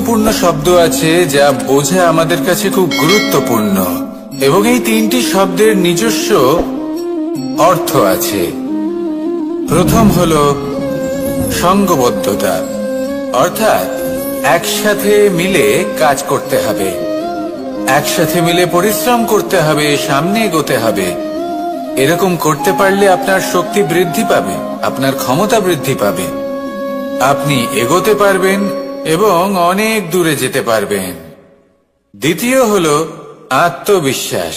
গুরুত্বপূর্ণ শব্দ আছে যা বোঝা আমাদের কাছে খুব গুরুত্বপূর্ণ, এবং এই তিনটি শব্দের নিজস্ব অর্থ আছে। প্রথম হলো সঙ্গবদ্ধতা, অর্থাৎ একসাথে মিলে কাজ করতে হবে, একসাথে মিলে পরিশ্রম করতে হবে, সামনে এগোতে হবে। এরকম করতে পারলে আপনার শক্তি বৃদ্ধি পাবে, আপনার ক্ষমতা বৃদ্ধি পাবে, আপনি এগোতে পারবেন এবং অনেক দূরে যেতে পারবেন। দ্বিতীয় হলো আত্মবিশ্বাস।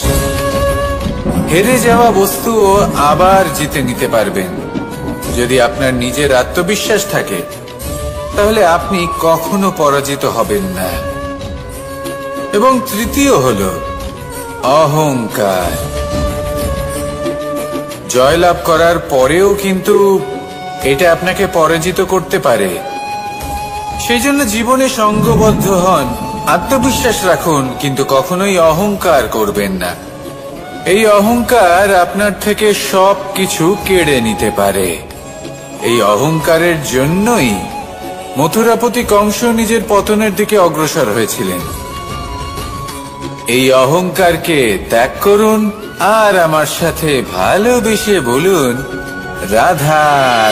হেরে যাওয়া বস্তুও আবার জিতে নিতে পারবেন। যদি আপনার নিজের আত্মবিশ্বাস থাকে তাহলে আপনি কখনো পরাজিত হবেন না। এবং তৃতীয় হলো অহংকার। জয়লাভ করার পরেও কিন্তু এটা আপনাকে পরাজিত করতে পারে। সেই জন্য জীবনে সঙ্গবদ্ধ হন, আত্মবিশ্বাস রাখুন, কিন্তু কখনোই অহংকার করবেন না। এই অহংকার আপনার থেকে সবকিছু কেড়ে নিতে পারে। এই অহংকারের জন্যই মথুরাপতি কংস নিজের পতনের দিকে অগ্রসর হয়েছিলেন। এই অহংকারকে ত্যাগ করুন আর আমার সাথে ভালোবেসে বলুন, রাধা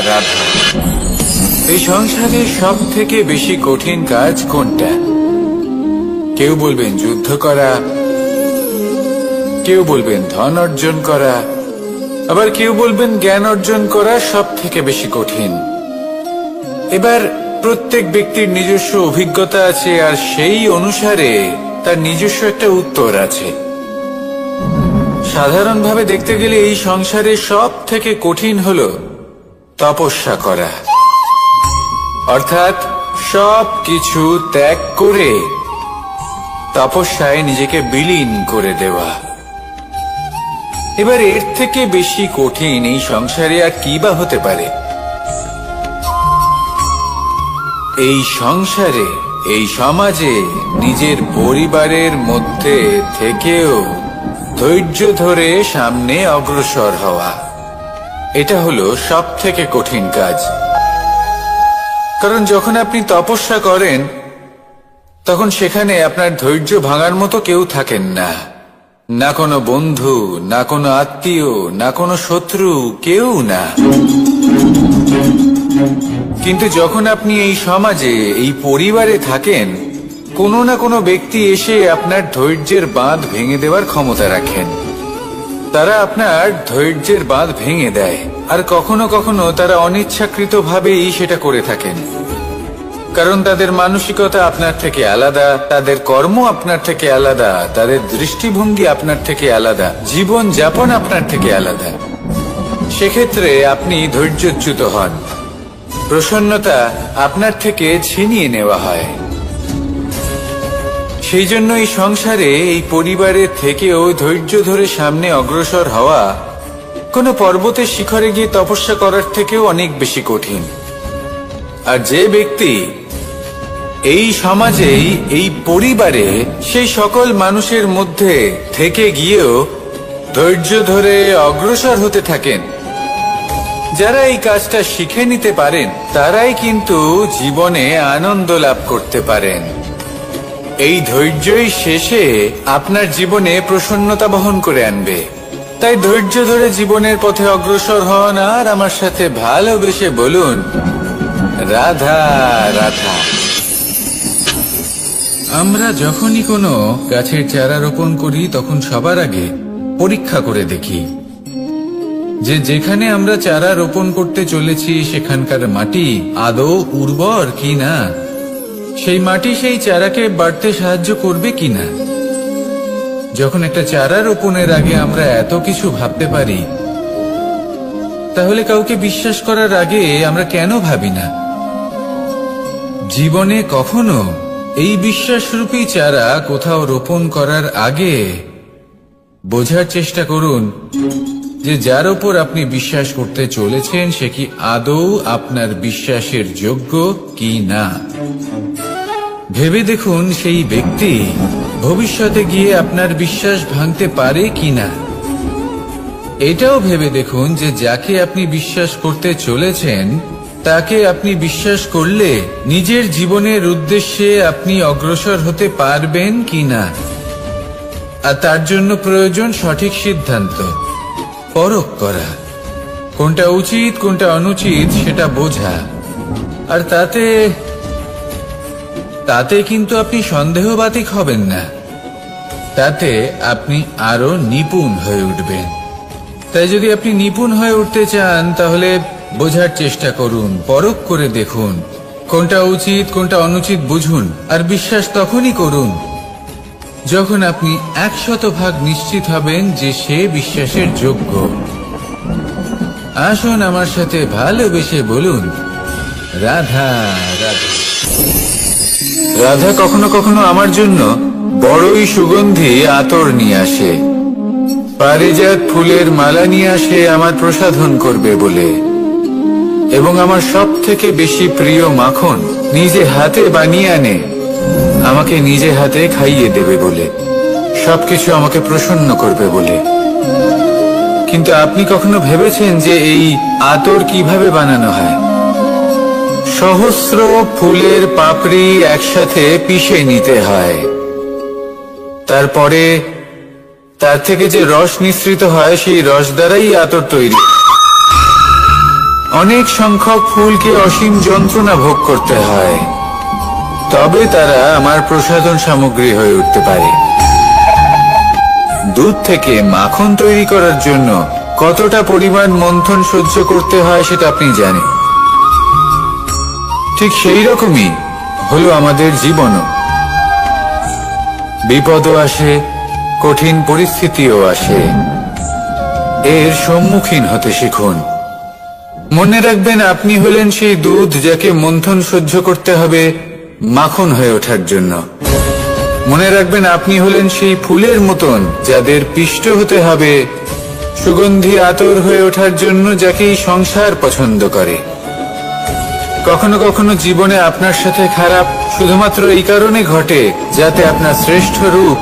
রাধা। এই সংসারে সব থেকে বেশি কঠিন কাজ কোনটা? কেউ বলবেন যুদ্ধ করা, কেউ বলবেন ধন অর্জন করা, আবার কেউ বলবেন জ্ঞান অর্জন করা সব থেকে বেশি কঠিন। এবার প্রত্যেক ব্যক্তির নিজস্ব অভিজ্ঞতা আছে, আর সেই অনুসারে তার নিজস্ব একটা উত্তর আছে। সাধারণভাবে দেখতে গেলে এই সংসারে সব থেকে কঠিন হলো তপস্যা করা, অর্থাৎ সব কিছু ত্যাগ করে তপস্যায় নিজেকে বিলীন করে দেওয়া। এবার এর থেকে বেশি কঠিন এই সংসারে আর কি বা হতে পারে? এই সংসারে, এই সমাজে, নিজের পরিবারের মধ্যে থেকেও ধৈর্য ধরে সামনে অগ্রসর হওয়া, এটা হলো সব থেকে কঠিন কাজ। কারণ যখন আপনি তপস্যা করেন তখন সেখানে আপনার ধৈর্য ভাঙার মতো কেউ থাকেন না, না কোনো বন্ধু, না কোনো আত্মীয়, না কোনো শত্রু, কেউ না। কিন্তু যখন আপনি এই সমাজে, এই পরিবারে থাকেন, কোনো না কোনো ব্যক্তি এসে আপনার ধৈর্যের বাঁধ ভেঙে দেওয়ার ক্ষমতা রাখেন। তারা আপনার ধৈর্যের বাঁধ ভেঙে দেয়, আর কখনো কখনো তারা অনিচ্ছাকৃতভাবেই সেটা করে থাকেন। কারণ তাদের মানসিকতা আপনার থেকে আলাদা, তাদের কর্ম আপনার থেকে আলাদা, তাদের দৃষ্টিভঙ্গি আপনার থেকে আলাদা, জীবন যাপন আপনার থেকে আলাদা। সেক্ষেত্রে আপনি ধৈর্যচ্যুত হন, প্রসন্নতা আপনার থেকে ছিনিয়ে নেওয়া হয়। সেই জন্য এই সংসারে, এই পরিবারের থেকেও ধৈর্য ধরে সামনে অগ্রসর হওয়া কোনো পর্বতের শিখরে গিয়ে তপস্যা করার থেকেও অনেক বেশি কঠিন। আর যে ব্যক্তি এই সমাজেই, এই পরিবারে, সেই সকল মানুষের মধ্যে থেকে গিয়েও ধৈর্য ধরে অগ্রসর হতে থাকেন, যারা এই কাজটা শিখে নিতে পারেন, তারাই কিন্তু জীবনে আনন্দ লাভ করতে পারেন। এই ধৈর্যই শেষে আপনার জীবনে প্রসন্নতা বহন করে আনবে। তাই ধৈর্য ধরে জীবনের পথে অগ্রসর হন আর আমার সাথে ভালোবেসে বলুন, রাধা রাধা। আমরা যখনই কোনো গাছের চারা রোপণ করি তখন সবার আগে পরীক্ষা করে দেখি যে যেখানে আমরা চারা রোপণ করতে চলেছি সেখানকার মাটি আদৌ উর্বর কিনা, সেই মাটি সেই চারাকে বাড়তে সাহায্য করবে কিনা। যখন একটা চারা রোপণের আগে আমরা এত কিছু ভাবতে পারি, তাহলে কাউকে বিশ্বাস করার আগে আমরা কেন ভাবি না? জীবনে কখনো এই বিশ্বাসরূপী চারা কোথাও রোপণ করার আগে বোঝার চেষ্টা করুন যে যার ওপর আপনি বিশ্বাস করতে চলেছেন সে কি আদৌ আপনার বিশ্বাসের যোগ্য কি না। ভেবে দেখুন সেই ব্যক্তি ভবিষ্যতে গিয়ে আপনার বিশ্বাস ভাঙতে পারে কিনা। এটাও ভেবে দেখুন যে যাকে আপনি বিশ্বাস করতে চলেছেন তাকে আপনি বিশ্বাস করলে নিজের জীবনের উদ্দেশ্যে আপনি অগ্রসর হতে পারবেন কিনা। আর তার জন্য প্রয়োজন সঠিক সিদ্ধান্ত, পরখ করা, কোনটা উচিত কোনটা অনুচিত সেটা বোঝা। আর তাতে কিন্তু আপনি সন্দেহবাতিক হবেন না, তাতে আপনি আরো নিপুণ হয়ে উঠবেন। তাই যদি আপনি নিপুণ হয়ে উঠতে চান তাহলে বোঝার চেষ্টা করুন, পরখ করে দেখুন, কোনটা উচিত কোনটা অনুচিত বুঝুন। আর বিশ্বাস তখনই করুন যখন আপনি 100% নিশ্চিত হবেন যে সে বিশ্বাসের যোগ্য। আসুন আমার সাথে ভালোবেসে বলুন, রাধা রাধা। রাধা কখনো কখনো আমার জন্য বড়ই সুগন্ধি আতর নিয়ে আসে, পারিজাত ফুলের মালা নিয়ে আসে আমার প্রসাধন করবে বলে, এবং আমার সব থেকে বেশি প্রিয় মাখন নিজে হাতে বানিয়ে আনে আমাকে নিজে হাতে খাইয়ে দেবে বলে, সবকিছু আমাকে প্রসন্ন করবে বলে। কিন্তু আপনি কখনো ভেবেছেন যে এই আতর কিভাবে বানানো হয়? সহস্র ফুলের পাপড়ি একসাথে পিষে নিতে হয়, তারপরে তার থেকে যে রস নিঃসৃত হয় সেই রস দ্বারাই আতর তৈরি। অনেক সংখ্যক ফুলকে অসীম যন্ত্রণা ভোগ করতে হয়, তবে তারা আমার প্রসাধন সামগ্রী হয়ে উঠতে পারে। দুধ থেকে মাখন তৈরি করার জন্য কতটা পরিমাণ মন্থন সহ্য করতে হয় সেটা আপনি জানেন। ঠিক সেই রকমই হলো আমাদের জীবনও। বিপদও আসে, কঠিন পরিস্থিতিও আসে, এর সম্মুখীন হতে শিখুন। মনে রাখবেন আপনি হলেন সেই দুধ যাকে মন্থন সহ্য করতে হবে মাখন হয়ে ওঠার জন্য। মনে রাখবেন আপনি হলেন সেই ফুলের মতন যাদের পিষ্ট হতে হবে সুগন্ধি আতর হয়ে ওঠার জন্য, যাকে এই সংসার পছন্দ করে। কখনো কখনো জীবনে আপনার সাথে খারাপ শুধুমাত্র এই কারণে ঘটে যাতে আপনার শ্রেষ্ঠ রূপ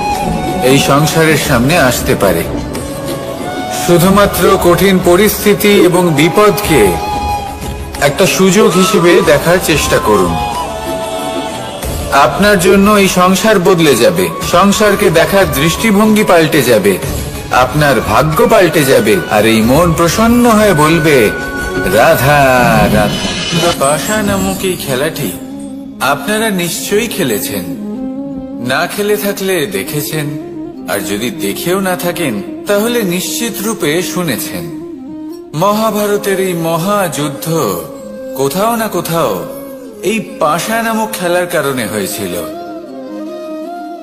এই সংসারের সামনে আসতে পারে। শুধুমাত্র কঠিন পরিস্থিতি এবং বিপদকে একটা সুযোগ হিসেবে দেখার চেষ্টা করুন। আপনার জন্য এই সংসার বদলে যাবে, সংসারকে দেখার দৃষ্টিভঙ্গি পাল্টে যাবে, আপনার ভাগ্য পাল্টে যাবে, আর এই মন প্রসন্ন হয়ে বলবে, রাধা রাধা। পাশা নামক এই খেলাটি আপনারা নিশ্চয়ই খেলেছেন, না খেলে থাকলে দেখেছেন, আর যদি দেখেও না থাকেন তাহলে নিশ্চিত রূপে শুনেছেন। মহাভারতের এই মহাযুদ্ধ কোথাও না কোথাও এই পাশা নামক খেলার কারণে হয়েছিল।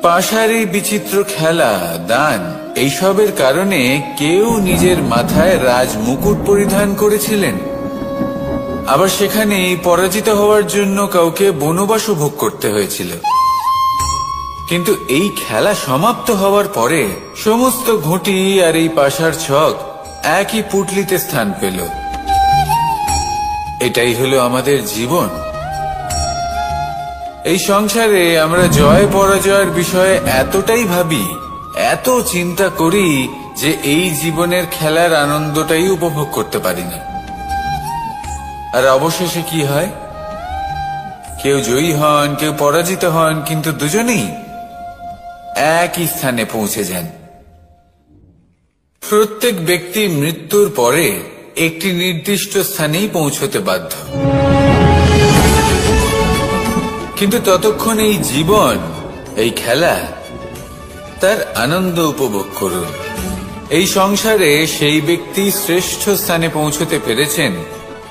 পাশার এই বিচিত্র খেলা, দান, এইসবের কারণে কেউ নিজের মাথায় রাজ মুকুট পরিধান করেছিলেন, আবার সেখানে পরাজিত হওয়ার জন্য কাউকে বনবাসও ভোগ করতে হয়েছিল। কিন্তু এই খেলা সমাপ্ত হওয়ার পরে সমস্ত ঘুঁটি আর এই পাশার ছক একই পুটলিতে স্থান পেল। এটাই হলো আমাদের জীবন। এই সংসারে আমরা জয় পরাজয়ের বিষয়ে এতটাই ভাবি, এত চিন্তা করি যে এই জীবনের খেলার আনন্দটাই উপভোগ করতে পারি না। আর অবশেষে কি হয়? কেউ জয়ী হন, কেউ পরাজিত হন, কিন্তু দুজনেই একই স্থানে পৌঁছে যান। প্রত্যেক ব্যক্তি মৃত্যুর পরে একটি নির্দিষ্ট স্থানেই পৌঁছতে বাধ্য, কিন্তু ততক্ষণ এই জীবন, এই খেলা, তার আনন্দ উপভোগ করুন। এই সংসারে সেই ব্যক্তি শ্রেষ্ঠ স্থানে পৌঁছতে পেরেছেন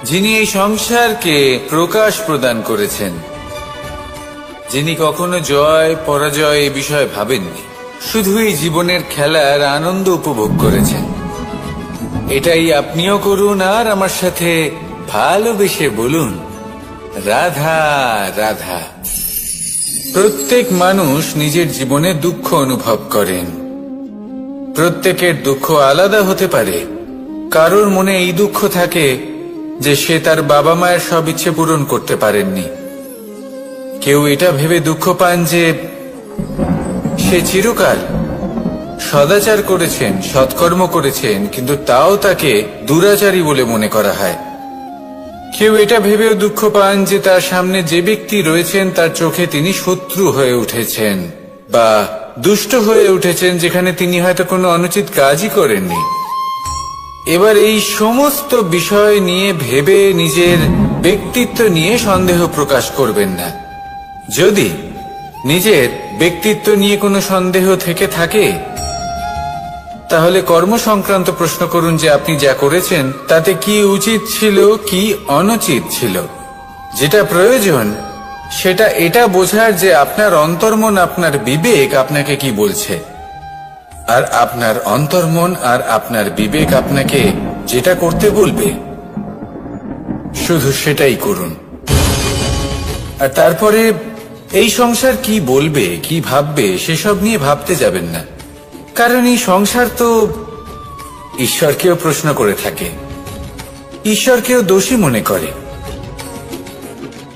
যিনি এই সংসারকে প্রকাশ প্রদান করেছেন, যিনি কখনো জয় পরাজয় এ বিষয়ে ভাবেননি, শুধু এই জীবনের খেলার আনন্দ উপভোগ করেছেন। এটাই আপনিও করুন, আর আমার সাথে ভালোবেসে বলুন, রাধা রাধা। প্রত্যেক মানুষ নিজের জীবনে দুঃখ অনুভব করেন। প্রত্যেকের দুঃখ আলাদা হতে পারে। কারোর মনে এই দুঃখ থাকে যে সে তার বাবা মায়ের সব ইচ্ছে পূরণ করতে পারেননি। কেউ এটা ভেবে দুঃখ পান যে সে চিরকাল সদাচার করেছেন, সৎকর্ম করেছেন, কিন্তু তাও তাকে দুরাচারী বলে মনে করা হয়। কেউ এটা ভেবেও দুঃখ পান যে তার সামনে যে ব্যক্তি রয়েছেন তার চোখে তিনি শত্রু হয়ে উঠেছেন বা দুষ্ট হয়ে উঠেছেন, যেখানে তিনি হয়তো কোনো অনুচিত কাজই করেননি। এবার এই সমস্ত বিষয় নিয়ে ভেবে নিজের ব্যক্তিত্ব নিয়ে সন্দেহ প্রকাশ করবেন না। যদি নিজের ব্যক্তিত্ব নিয়ে কোনো সন্দেহ থেকে থাকে, তাহলে কর্ম সংক্রান্ত প্রশ্ন করুন যে আপনি যা করেছেন তাতে কি উচিত ছিল, কি অনুচিত ছিল। যেটা প্রয়োজন সেটা এটা বোঝার যে আপনার অন্তর্মন, আপনার বিবেক আপনাকে কি বলছে, আর আপনার অন্তর্মন আর আপনার বিবেক আপনাকে যেটা করতে বলবে শুধু সেটাই করুন। আর তারপরে এই সংসার কি বলবে, কি ভাববে সেসব নিয়ে ভাবতে যাবেন না, কারণ এই সংসার তো ঈশ্বরকেও প্রশ্ন করে থাকে, ঈশ্বরকেও দোষী মনে করে।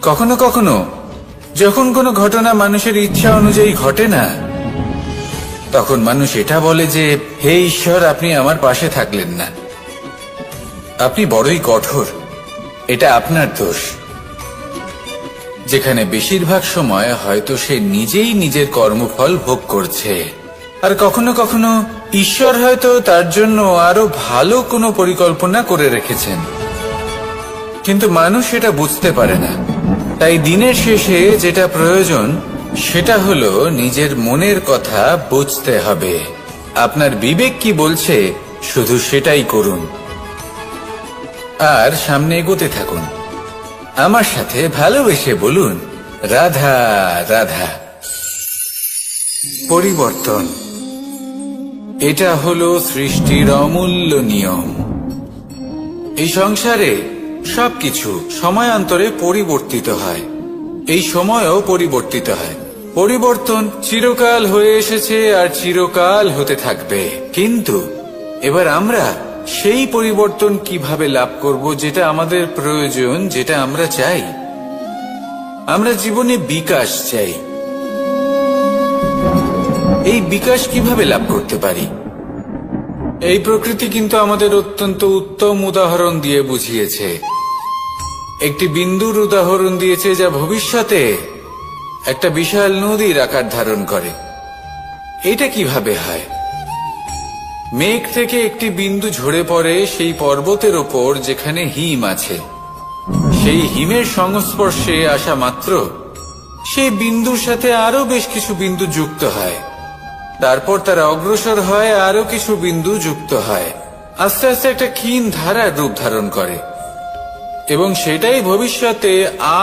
কখনো কখনো যখন কোনো ঘটনা মানুষের ইচ্ছা অনুযায়ী ঘটে না, তখন মানুষ এটা বলে যে হে ঈশ্বর, আপনি আমার পাশে থাকলেন না, আপনি বড়ই কঠোর, এটা আপনার দোষ। যেখানে বেশিরভাগ সময় হয়তো সে নিজেই নিজের কর্মফল ভোগ করছে। আর কখনো কখনো ঈশ্বর হয়তো তার জন্য আরো ভালো কোনো পরিকল্পনা করে রেখেছেন, কিন্তু মানুষ এটা বুঝতে পারে না। তাই দিনের শেষে যেটা প্রয়োজন সেটা হলো নিজের মনের কথা বুঝতে হবে। আপনার বিবেক কি বলছে শুধু সেটাই করুন, আর সামনে এগোতে থাকুন। আমার সাথে ভালোবেসে বলুন, রাধা রাধা। পরিবর্তন, এটা হলো সৃষ্টির অমূল্য নিয়ম। এই সংসারে সবকিছু সময়ান্তরে পরিবর্তিত হয়, এই সময়ও পরিবর্তিত হয়। পরিবর্তন চিরকাল হয়ে এসেছে আর চিরকাল হতে থাকবে। কিন্তু এবার আমরা সেই পরিবর্তন কিভাবে লাভ করব, যেটা আমাদের প্রয়োজন, যেটা আমরা চাই। আমরা জীবনে বিকাশ চাই। এই বিকাশ কিভাবে লাভ করতে পারি? এই প্রকৃতি কিন্তু আমাদের অত্যন্ত উত্তম উদাহরণ দিয়ে বুঝিয়েছে। একটি বিন্দুর উদাহরণ দিয়েছে যা ভবিষ্যতে একটা বিশাল নদীর আকার ধারণ করে। এটা কিভাবে হয়? মেঘ থেকে একটি বিন্দু ঝরে পড়ে সেই পর্বতের ওপর যেখানে হিম আছে। সেই হিমের সংস্পর্শে আসা মাত্র সেই বিন্দুর সাথে আরো বেশ কিছু বিন্দু যুক্ত হয়। তারপর তারা অগ্রসর হয়, আরো কিছু বিন্দু যুক্ত হয়, আস্তে আস্তে একটা ক্ষীণ ধারার রূপ ধারণ করে, এবং সেটাই ভবিষ্যতে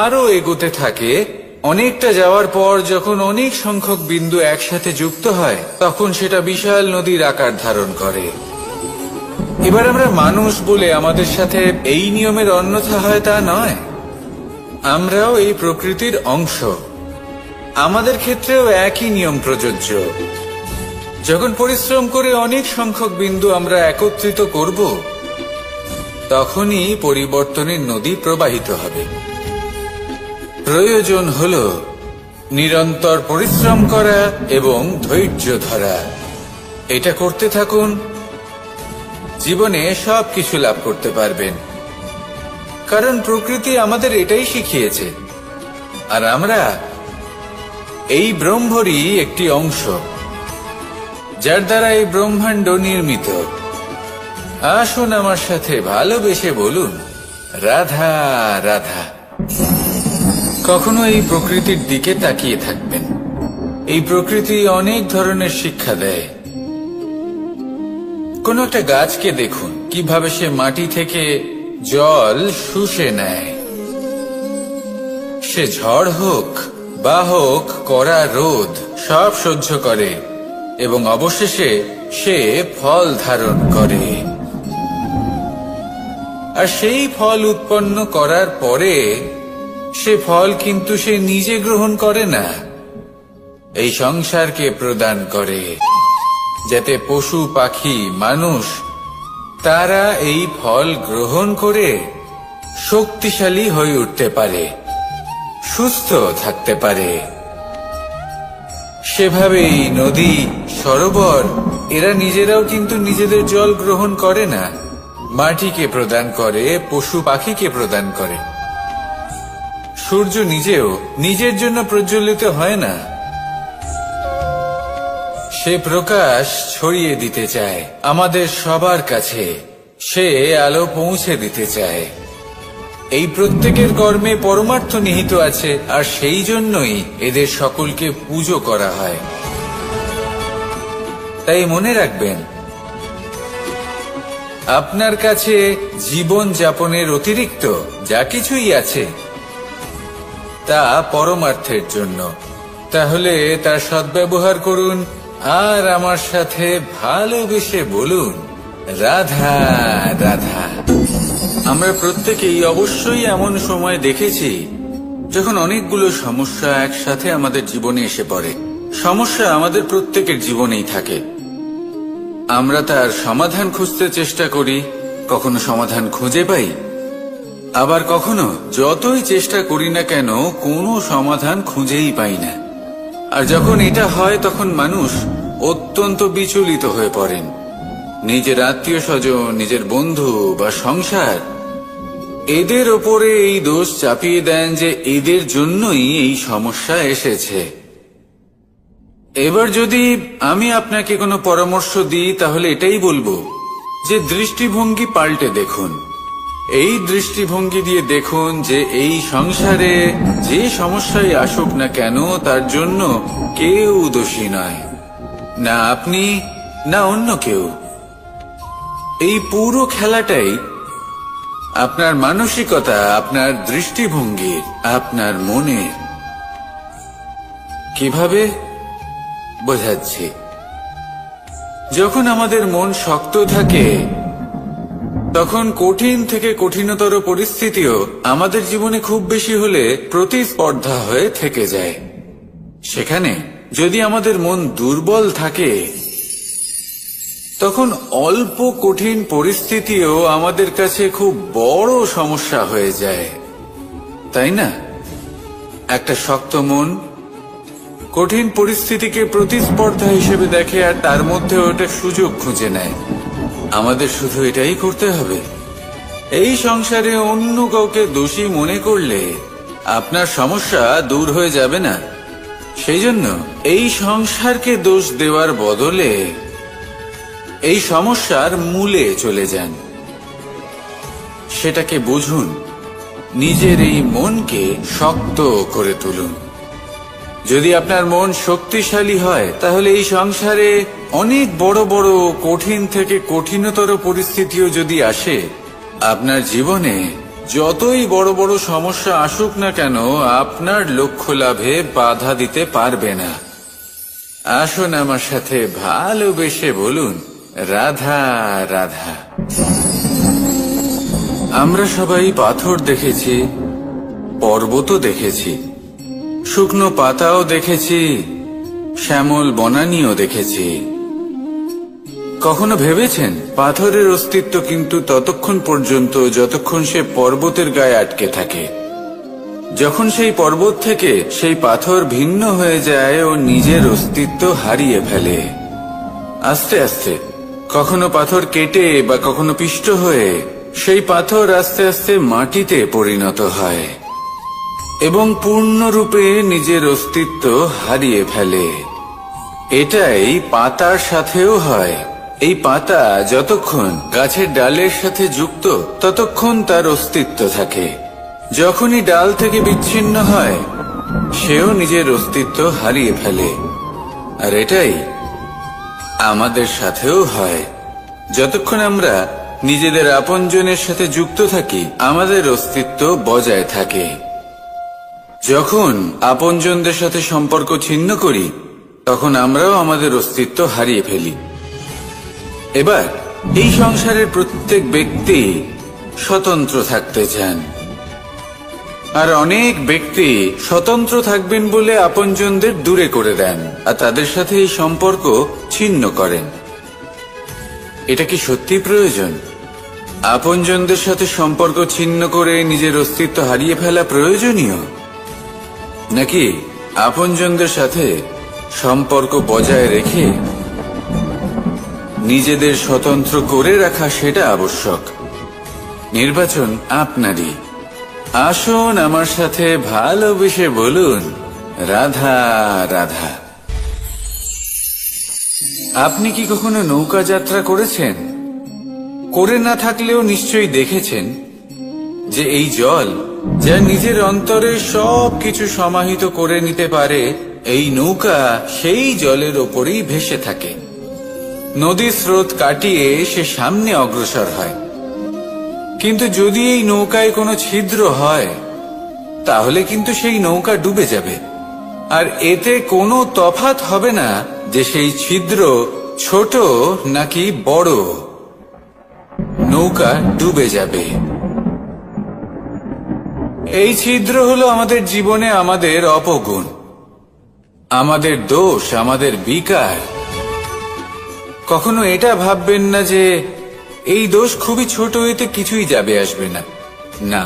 আরো এগোতে থাকে। অনেকটা যাওয়ার পর যখন অনেক সংখ্যক বিন্দু একসাথে যুক্ত হয়, তখন সেটা বিশাল নদীর আকার ধারণ করে। এবার আমরা মানুষ বলে আমাদের সাথে এই নিয়মের অন্যথা হয় তা নয়। আমরাও এই প্রকৃতির অংশ, আমাদের ক্ষেত্রেও একই নিয়ম প্রযোজ্য। যখন পরিশ্রম করে অনেক সংখ্যক বিন্দু আমরা একত্রিত করব, তখনই পরিবর্তনের নদী প্রবাহিত হবে। প্রয়োজন হল নিরন্তর পরিশ্রম করা এবং ধৈর্য ধরা। এটা করতে থাকুন, জীবনে সবকিছু লাভ করতে পারবেন। কারণ প্রকৃতি আমাদের এটাই শিখিয়েছে, আর আমরা এই ব্রহ্মরই একটি অংশ, যার দ্বারা এই ব্রহ্মাণ্ড নির্মিত। আসুন আমার সাথে ভালোবেসে বলুন, রাধা রাধা। কখনো এই প্রকৃতির দিকে তাকিয়ে থাকবেন। এই প্রকৃতি অনেক ধরনের শিক্ষা দেয়। কোন একটা গাছকে দেখুন, কিভাবে সে মাটি থেকে জল শুষে নেয়। সে ঝড় হোক বা হোক কড়া রোদ, সব সহ্য করে এবং অবশেষে সে ফল ধারণ করে। আর সেই ফল উৎপন্ন করার পরে সে ফল কিন্তু সে নিজে গ্রহণ করে না, এই সংসারকে প্রদান করে, যাতে পশু পাখি মানুষ তারা এই ফল গ্রহণ করে শক্তিশালী হয়ে উঠতে পারে, সুস্থ থাকতে পারে। সেভাবেই নদী, সরোবর এরা নিজেরাও কিন্তু নিজেদের জল গ্রহণ করে না, মাটিকে প্রদান করে, পশু পাখিকে প্রদান করে। সূর্য নিজেও নিজের জন্য প্রজ্বলিত হয় না, সে প্রকাশ ছড়িয়ে দিতে চায় আমাদের সবার কাছে, সে আলো পৌঁছে দিতে চায়। এই প্রত্যেকের কর্মে পরমার্থ নিহিত আছে, আর সেই জন্যই এদের সকলকে পুজো করা হয়। তাই মনে রাখবেন, আপনার কাছে জীবন যাপনের অতিরিক্ত যা কিছুই আছে তা পরমার্থের জন্য। তাহলে তার সদ্ব্যবহার করুন আর আমার সাথে ভালোবেসে বলুন, রাধা রাধা। আমরা প্রত্যেকেই অবশ্যই এমন সময় দেখেছি যখন অনেকগুলো সমস্যা একসাথে আমাদের জীবনে এসে পড়ে। সমস্যা আমাদের প্রত্যেকের জীবনেই থাকে, আমরা তার সমাধান খুঁজতে চেষ্টা করি, কখনো সমাধান খুঁজে পাই, আবার কখনো যতই চেষ্টা করি না কেন কোনো সমাধান খুঁজেই পাই না। আর যখন এটা হয় তখন মানুষ অত্যন্ত বিচলিত হয়ে পড়েন। নিজের আত্মীয় স্বজন, নিজের বন্ধু বা সংসার, এদের ওপরে এই দোষ চাপিয়ে দেন যে এদের জন্যই এই সমস্যা এসেছে। এবার যদি আমি আপনাকে কোনো পরামর্শ দিই তাহলে এটাই বলবো যে দৃষ্টিভঙ্গি পাল্টে দেখুন। এই দৃষ্টিভঙ্গি দিয়ে দেখুন যে এই সংসারে যে সমস্যায় আসুক না কেন তার জন্য কেউ দোষী নয়, না আপনি না অন্য কেউ। এই পুরো খেলাটাই আপনার মানসিকতা, আপনার দৃষ্টিভঙ্গির, আপনার মনের। কিভাবে বোঝাচ্ছি, যখন আমাদের মন শক্ত থাকে তখন কঠিন থেকে কঠিনতর পরিস্থিতিও আমাদের জীবনে খুব বেশি হলে প্রতিস্পর্ধা হয়ে থেকে যায়। সেখানে যদি আমাদের মন দুর্বল থাকে তখন অল্প কঠিন পরিস্থিতিও আমাদের কাছে খুব বড় সমস্যা হয়ে যায়, তাই না? একটা শক্ত মন কঠিন পরিস্থিতিকে প্রতিস্পর্ধা হিসেবে দেখে আর তার মধ্যে ওটা সুযোগ খুঁজে নেয়। আমাদের শুধু এটাই করতে হবে। এই সংসারে অন্য কাউকে দোষী মনে করলে আপনার সমস্যা দূর হয়ে যাবে না। সেই জন্য এই সংসারকে দোষ দেওয়ার বদলে এই সমস্যার মূলে চলে যান, সেটাকে বুঝুন, নিজের এই মনকে শক্ত করে তুলুন। যদি আপনার মন শক্তিশালী হয় তাহলে এই সংসারে অনেক বড় বড় কঠিন থেকে কঠিনতর পরিস্থিতিও যদি আসে, আপনার জীবনে যতই বড় বড় সমস্যা আসুক না কেন আপনার লক্ষ্য লাভে বাধা দিতে পারবে না। আসুন আমার সাথে ভালোবেসে বলুন, রাধা রাধা। আমরা সবাই পাথর দেখেছি, পর্বতও দেখেছি, শুকনো পাতাও দেখেছি, শ্যামল বনানীও দেখেছি। কখনো ভেবেছেন পাথরের অস্তিত্ব কিন্তু ততক্ষণ পর্যন্ত যতক্ষণ সে পর্বতের গায়ে আটকে থাকে। যখন সেই পর্বত থেকে সেই পাথর ভিন্ন হয়ে যায় ও নিজের অস্তিত্ব হারিয়ে ফেলে। আস্তে আস্তে কখনো পাথর কেটে বা কখনো পিষ্ট হয়ে সেই পাথর আস্তে আস্তে মাটিতে পরিণত হয় এবং পূর্ণরূপে নিজের অস্তিত্ব হারিয়ে ফেলে। এটাই পাতার সাথেও হয়। এই পাতা যতক্ষণ গাছের ডালের সাথে যুক্ত ততক্ষণ তার অস্তিত্ব থাকে। যখনই ডাল থেকে বিচ্ছিন্ন হয় সেও নিজের অস্তিত্ব হারিয়ে ফেলে। আর এটাই আমাদের সাথেও হয়। যতক্ষণ আমরা নিজেদের আপনজনের সাথে যুক্ত থাকি আমাদের অস্তিত্ব বজায় থাকে। যখন আপনজনদের সাথে সম্পর্ক ছিন্ন করি তখন আমরাও আমাদের অস্তিত্ব হারিয়ে ফেলি। এবার এই সংসারের প্রত্যেক ব্যক্তি স্বতন্ত্র থাকতে চান, আর অনেক ব্যক্তি স্বতন্ত্র থাকবেন বলে আপনজনদের দূরে করে দেন আর তাদের সাথে এই সম্পর্ক ছিন্ন করেন। এটা কি সত্যি প্রয়োজন? আপনজনদের সাথে সম্পর্ক ছিন্ন করে নিজের অস্তিত্ব হারিয়ে ফেলা প্রয়োজনীয়, নাকি আপনজনদের সাথে সম্পর্ক বজায় রেখে নিজেদের স্বতন্ত্র করে রাখা সেটা আবশ্যক? নির্বাচন আপনারই। আসুন আমার সাথে ভালোবেসে বলুন, রাধা রাধা। আপনি কি কখনো নৌকা যাত্রা করেছেন? করে না থাকলেও নিশ্চয়ই দেখেছেন যে এই জল, যা নিজের অন্তরে সব কিছু সমাহিত করে নিতে পারে, এই নৌকা সেই জলের ওপরেই ভেসে থাকে। নদীর স্রোত কাটিয়ে সে সামনে অগ্রসর হয়। কিন্তু যদি এই নৌকায় কোনো ছিদ্র হয়, তাহলে কিন্তু সেই নৌকা ডুবে যাবে। আর এতে কোনো তফাৎ হবে না যে সেই ছিদ্র ছোট নাকি বড়, নৌকা ডুবে যাবে। এই ছিদ্র হলো আমাদের জীবনে আমাদের অপগুণ, আমাদের দোষ, আমাদের বিকার। কখনো এটা ভাববেন না যে এই দোষ খুবই ছোট, এতে কিছুই যাবে আসবে না। না,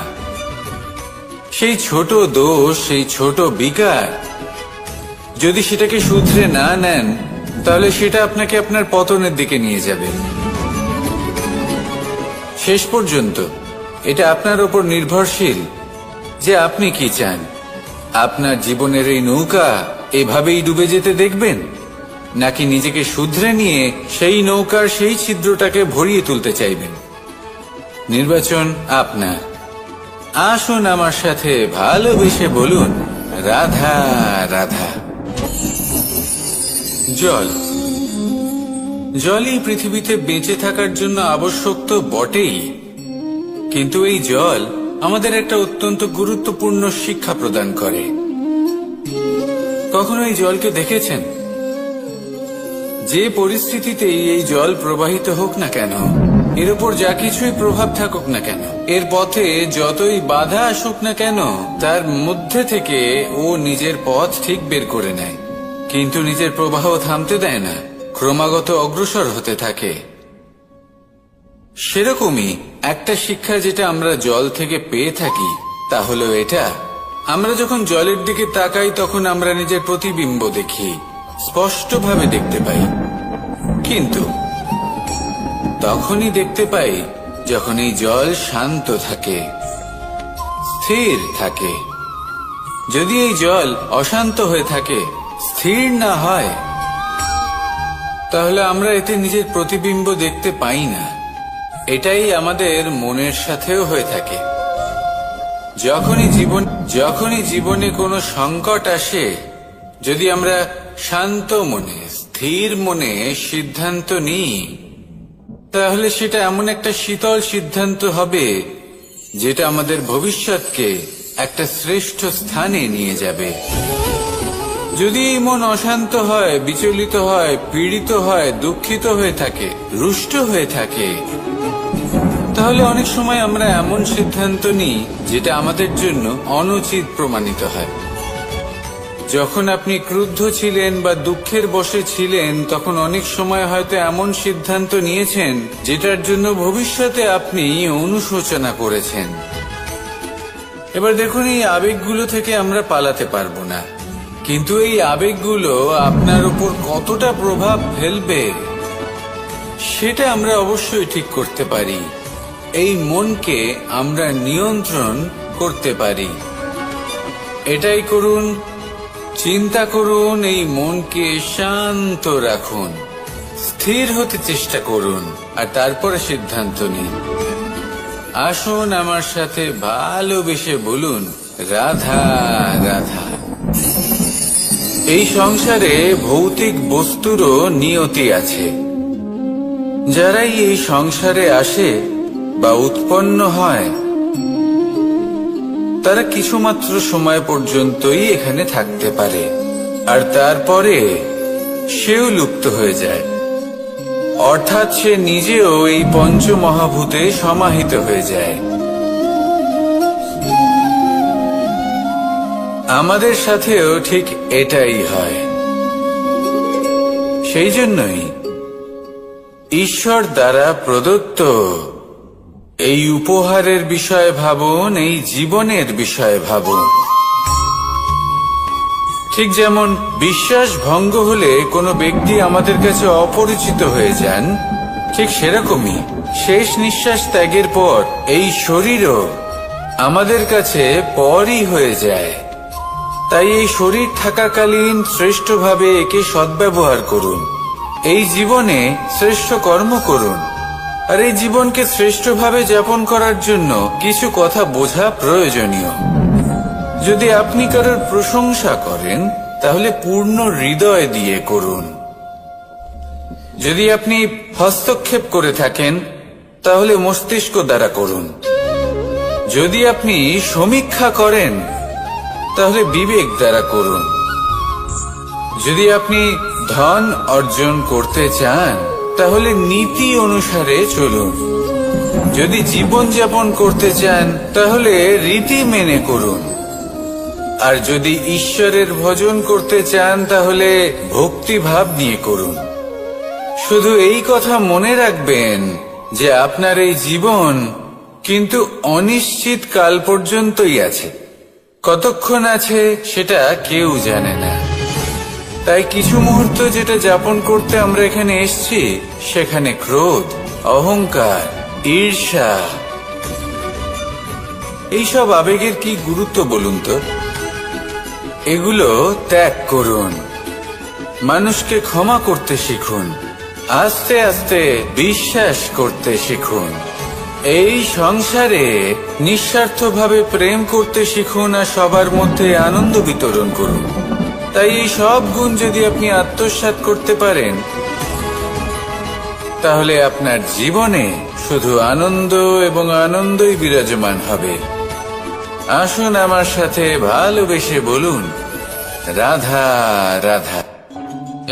সেই ছোট দোষ, সেই ছোট বিকার, যদি সেটাকে শুধরে না নেন, তাহলে সেটা আপনাকে আপনার পতনের দিকে নিয়ে যাবে। শেষ পর্যন্ত এটা আপনার উপর নির্ভরশীল যে আপনি কি চান। আপনার জীবনের এই নৌকা এভাবেই ডুবে যেতে দেখবেন, নাকি নিজেকে শুধরে নিয়ে সেই নৌকার সেই ছিদ্রটাকে ভরিয়ে তুলতে চাইবেন? নির্বাচন আপনার। আসুন আমার সাথে ভালোবেসে বলুন, রাধা রাধা। জল, জলই পৃথিবীতে বেঁচে থাকার জন্য আবশ্যক তো বটেই, কিন্তু এই জল আমাদের একটা অত্যন্ত গুরুত্বপূর্ণ শিক্ষা প্রদান করে। কখনো এই জলকে দেখেছেন? যে পরিস্থিতিতেই এই জল প্রবাহিত হোক না কেন, এর উপর যা কিছুই প্রভাব থাকুক না কেন, এর পথে যতই বাধা আসুক না কেন, তার মধ্যে থেকে ও নিজের পথ ঠিক বের করে নেয়, কিন্তু নিজের প্রবাহ থামতে দেয় না, ক্রমাগত অগ্রসর হতে থাকে। সেরকমই একটা শিক্ষা যেটা আমরা জল থেকে পেয়ে থাকি, তা হলো এটা: আমরা যখন জলের দিকে তাকাই, তখন আমরা নিজের প্রতিবিম্ব দেখি, স্পষ্টভাবে দেখতে পাই। কিন্তু তখনই দেখতে পাই যখন এই জল শান্ত থাকে, স্থির থাকে। যদি এই জল অশান্ত হয়ে থাকে, স্থির না হয়, তাহলে আমরা এতে নিজের প্রতিবিম্ব দেখতে পাই না। এটাই আমাদের মনের সাথেও হয়ে থাকে। যখনই জীবনে কোনো সংকট আসে, যদি আমরা শান্ত মনে, স্থির মনে সিদ্ধান্ত নিই, তাহলে সেটা এমন একটা শীতল সিদ্ধান্ত হবে যেটা আমাদের ভবিষ্যৎকে একটা শ্রেষ্ঠ স্থানে নিয়ে যাবে। যদি এই মন অশান্ত হয়, বিচলিত হয়, পীড়িত হয়, দুঃখিত হয়ে থাকে, রুষ্ট হয়ে থাকে, তাহলে অনেক সময় আমরা এমন সিদ্ধান্ত নিই যেটা আমাদের জন্য অনুচিত প্রমাণিত হয়। যখন আপনি ক্রুদ্ধ ছিলেন বা দুঃখের বশে ছিলেন, তখন অনেক সময় হয়তো এমন সিদ্ধান্ত নিয়েছেন যেটার জন্য ভবিষ্যতে আপনি অনুশোচনা করেছেন। এবার দেখুন, এই আবেগগুলো থেকে আমরা পালাতে পারবো না, কিন্তু এই আবেগগুলো আপনার উপর কতটা প্রভাব ফেলবে সেটা আমরা অবশ্যই ঠিক করতে পারি। এই মনকে আমরা নিয়ন্ত্রণ করতে পারি। এটাই করুন, চিন্তা করুন, এই মনকে শান্ত রাখুন, স্থির হতে চেষ্টা করুন, আর তারপরে সিদ্ধান্ত নিন। আসুন আমার সাথে ভালোবেসে বলুন, রাধা রাধা। এই সংসারে ভৌতিক বস্তুরও নিয়তি আছে। যারাই এই সংসারে আসে বা উৎপন্ন হয়, তারা কিছুমাত্র সময় পর্যন্তই এখানে থাকতে পারে, আর তারপরে সেও লুপ্ত হয়ে যায়। অর্থাৎ সে নিজেও এই পঞ্চমহাভূতে সমাহিত হয়ে যায়। আমাদের সাথেও ঠিক এটাই হয়। সেই জন্যই ঈশ্বর দ্বারা প্রদত্ত এই উপহারের বিষয়ে ভাবুন, এই জীবনের বিষয়ে ভাবুন। ঠিক যেমন বিশ্বাস ভঙ্গ হলে কোনো ব্যক্তি আমাদের কাছে অপরিচিত হয়ে যান, ঠিক সেরকমই শেষ নিঃশ্বাস ত্যাগের পর এই শরীরও আমাদের কাছে পরই হয়ে যায়। তাই এই শরীর থাকাকালীন শ্রেষ্ঠভাবে একে সদ্ব্যবহার করুন। এই জীবনে শ্রেষ্ঠ কর্ম করুন। আর এই জীবনকে শ্রেষ্ঠভাবে যাপন করার জন্য কিছু কথা বোঝা প্রয়োজনীয়। যদি আপনি কারোর প্রশংসা করেন তাহলে পূর্ণ হৃদয় দিয়ে করুন। যদি আপনি হস্তক্ষেপ করে থাকেন তাহলে মস্তিষ্ক দ্বারা করুন। যদি আপনি সমীক্ষা করেন তাহলে বিবেক দ্বারা করুন। যদি আপনি ধন অর্জন করতে চান তাহলে নীতি অনুসারে চলুন। যদি জীবন যাপন করতে চান তাহলে রীতি মেনে করুন। আর যদি ঈশ্বরের ভজন করতে চান তাহলে ভক্তিভাব নিয়ে করুন। শুধু এই কথা মনে রাখবেন যে আপনার এই জীবন কিন্তু অনিশ্চিত কাল পর্যন্তই আছে। কতক্ষণ আছে সেটা কেউ জানে না। তাই কিছু মুহূর্ত যেটা যাপন করতে আমরা এখানে এসেছি সেখানে ক্রোধ, অহংকার, ঈর্ষা এইসব আবেগের কি গুরুত্ব বলুন তো? এগুলো ত্যাগ করুন। মানুষকে ক্ষমা করতে শিখুন। আস্তে আস্তে বিশ্বাস করতে শিখুন। এই সংসারে নিঃস্বার্থভাবে প্রেম করতে শিখুন আর সবার মধ্যে আনন্দ বিতরণ করুন। তাই এই সব গুণ যদি আপনি আত্মসাৎ করতে পারেন তাহলে আপনার জীবনে শুধু আনন্দ এবং আনন্দই বিরাজমান হবে। আসুন আমার সাথে ভালোবেসে বলুন, রাধা রাধা।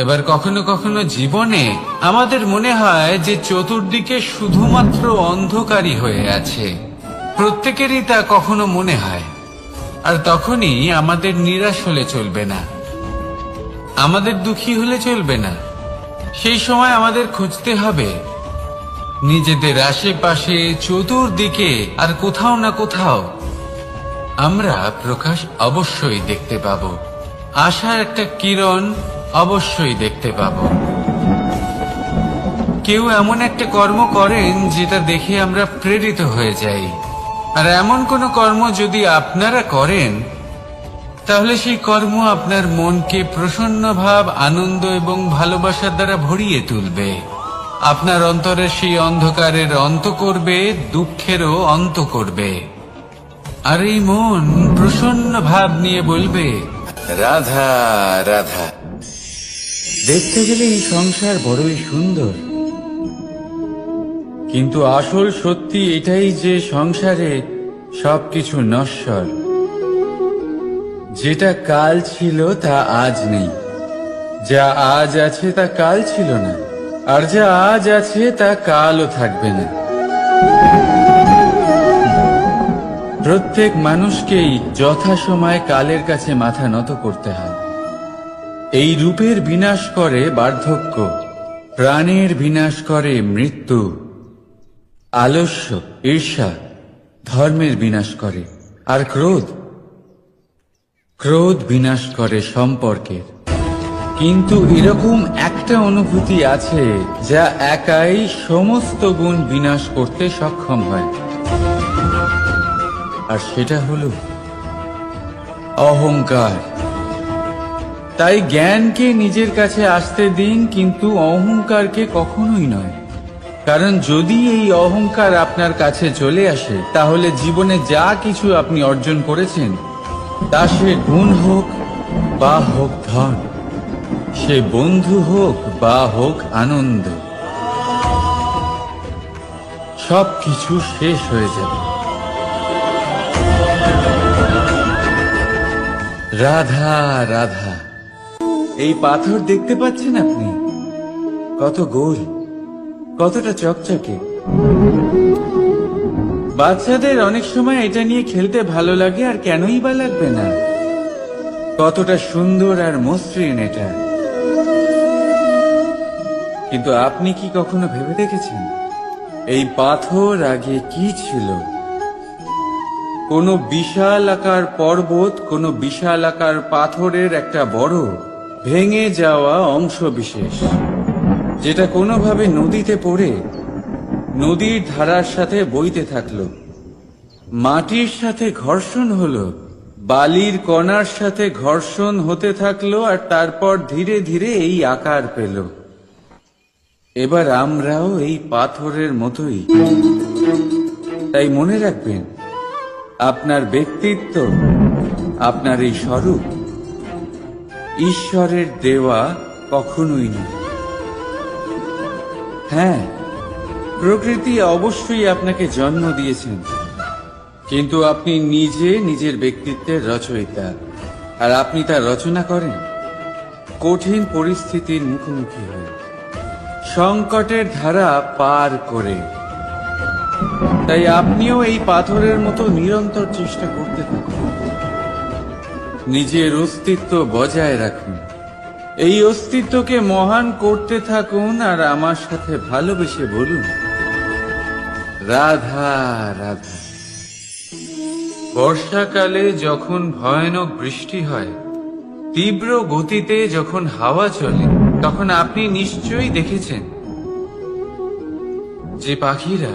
এবার কখনো কখনো জীবনে আমাদের মনে হয় যে চতুর্দিকে শুধুমাত্র অন্ধকারই হয়ে আছে। প্রত্যেকেরই তা কখনো মনে হয়। আর তখনই আমাদের নিরাশ হলে চলবে না, আমাদের দুঃখী হলে চলবে না। সেই সময় আমাদের খুঁজতে হবে নিজেদের আশেপাশে, চতুর্দিকে আর কোথাও না কোথাও আমরা প্রকাশ অবশ্যই দেখতে পাব। আশার একটা কিরণ অবশ্যই দেখতে পাব। কেউ এমন একটা কর্ম করেন যেটা দেখে আমরা প্রেরিত হয়ে যাই। আর এমন কোনো কর্ম যদি আপনারা করেন তাহলে সেই কর্ম আপনার মনকে প্রসন্ন ভাব, আনন্দ এবং ভালোবাসার দ্বারা ভরিয়ে তুলবে। আপনার অন্তরের সেই অন্ধকারের অন্ত করবে, দুঃখেরও অন্ত করবে। আর এই মন প্রসন্ন ভাব নিয়ে বলবে, রাধা রাধা। দেখতে গেলে এই সংসার বড়ই সুন্দর, কিন্তু আসল সত্যি এটাই যে সংসারে সবকিছু নশ্বর। যেটা কাল ছিল তা আজ নেই, যা আজ আছে তা কাল ছিল না, আর যা আজ আছে তা কালও থাকবে না। প্রত্যেক মানুষকেই যথাসময়ে কালের কাছে মাথা নত করতে হয়। এই রূপের বিনাশ করে বার্ধক্য, প্রাণের বিনাশ করে মৃত্যু। আলস্য, ঈর্ষা ধর্মের বিনাশ করে, আর ক্রোধ বিনাশ করে সম্পর্কের। কিন্তু এরকম একটা অনুভূতি আছে যা একাই সমস্ত গুণ বিনাশ করতে সক্ষম হয়, আর সেটা হলো অহংকার। তাই জ্ঞানকে নিজের কাছে আসতে দিন, কিন্তু অহংকারকে কখনোই নয়। কারণ যদি এই অহংকার আপনার কাছে চলে আসে তাহলে জীবনে যা কিছু আপনি অর্জন করেছেন, তা সে গুণ হোক বা হোক ধন, সে বন্ধু হোক বা হোক আনন্দ, সবকিছু শেষ হয়ে যাবে। রাধা রাধা। এই পাথর দেখতে পাচ্ছেন আপনি? কত গোল, কতটা চকচকে। বাচ্চাদের অনেক সময় এটা নিয়ে খেলতে ভালো লাগে, আর কেনই বা লাগবে না। কতটা সুন্দর আর মসৃণ এটা। কিন্তু আপনি কি কখনো ভেবে দেখেছেন এই পাথর আগে কি ছিল? কোনো বিশাল আকার পর্বত, কোনো বিশাল আকার পাথরের একটা বড় ভেঙে যাওয়া অংশ বিশেষ। যেটা কোনোভাবে নদীতে পড়ে নদীর ধারার সাথে বইতে থাকলো, মাটির সাথে ঘর্ষণ হলো, বালির কণার সাথে ঘর্ষণ হতে থাকলো, আর তারপর ধীরে ধীরে এই আকার পেল। এবার আমরাও এই পাথরের মতোই। তাই মনে রাখবেন, আপনার ব্যক্তিত্ব, আপনার এই স্বরূপ ঈশ্বরের দেওয়া কখনোই নয়। হ্যাঁ, প্রকৃতি অবশ্যই আপনাকে জন্ম দিয়েছেন, কিন্তু আপনি নিজে নিজের ব্যক্তিত্বের রচয়িতা, আর আপনি তা রচনা করেন কঠিন পরিস্থিতির মুখোমুখি হয়ে, সংকটের ধারা পার করে। তাই আপনিও এই পাথরের মতো নিরন্তর চেষ্টা করতে থাকুন, নিজের অস্তিত্ব বজায় রাখুন, এই অস্তিত্বকে মহান করতে থাকুন, আর আমার সাথে ভালোবেসে বলুন, রাধা রাধা। বর্ষাকালে যখন ভয়ানক বৃষ্টি হয়, তীব্র গতিতে যখন হাওয়া চলে, তখন আপনি নিশ্চয়ই দেখেছেন যে পাখিরা,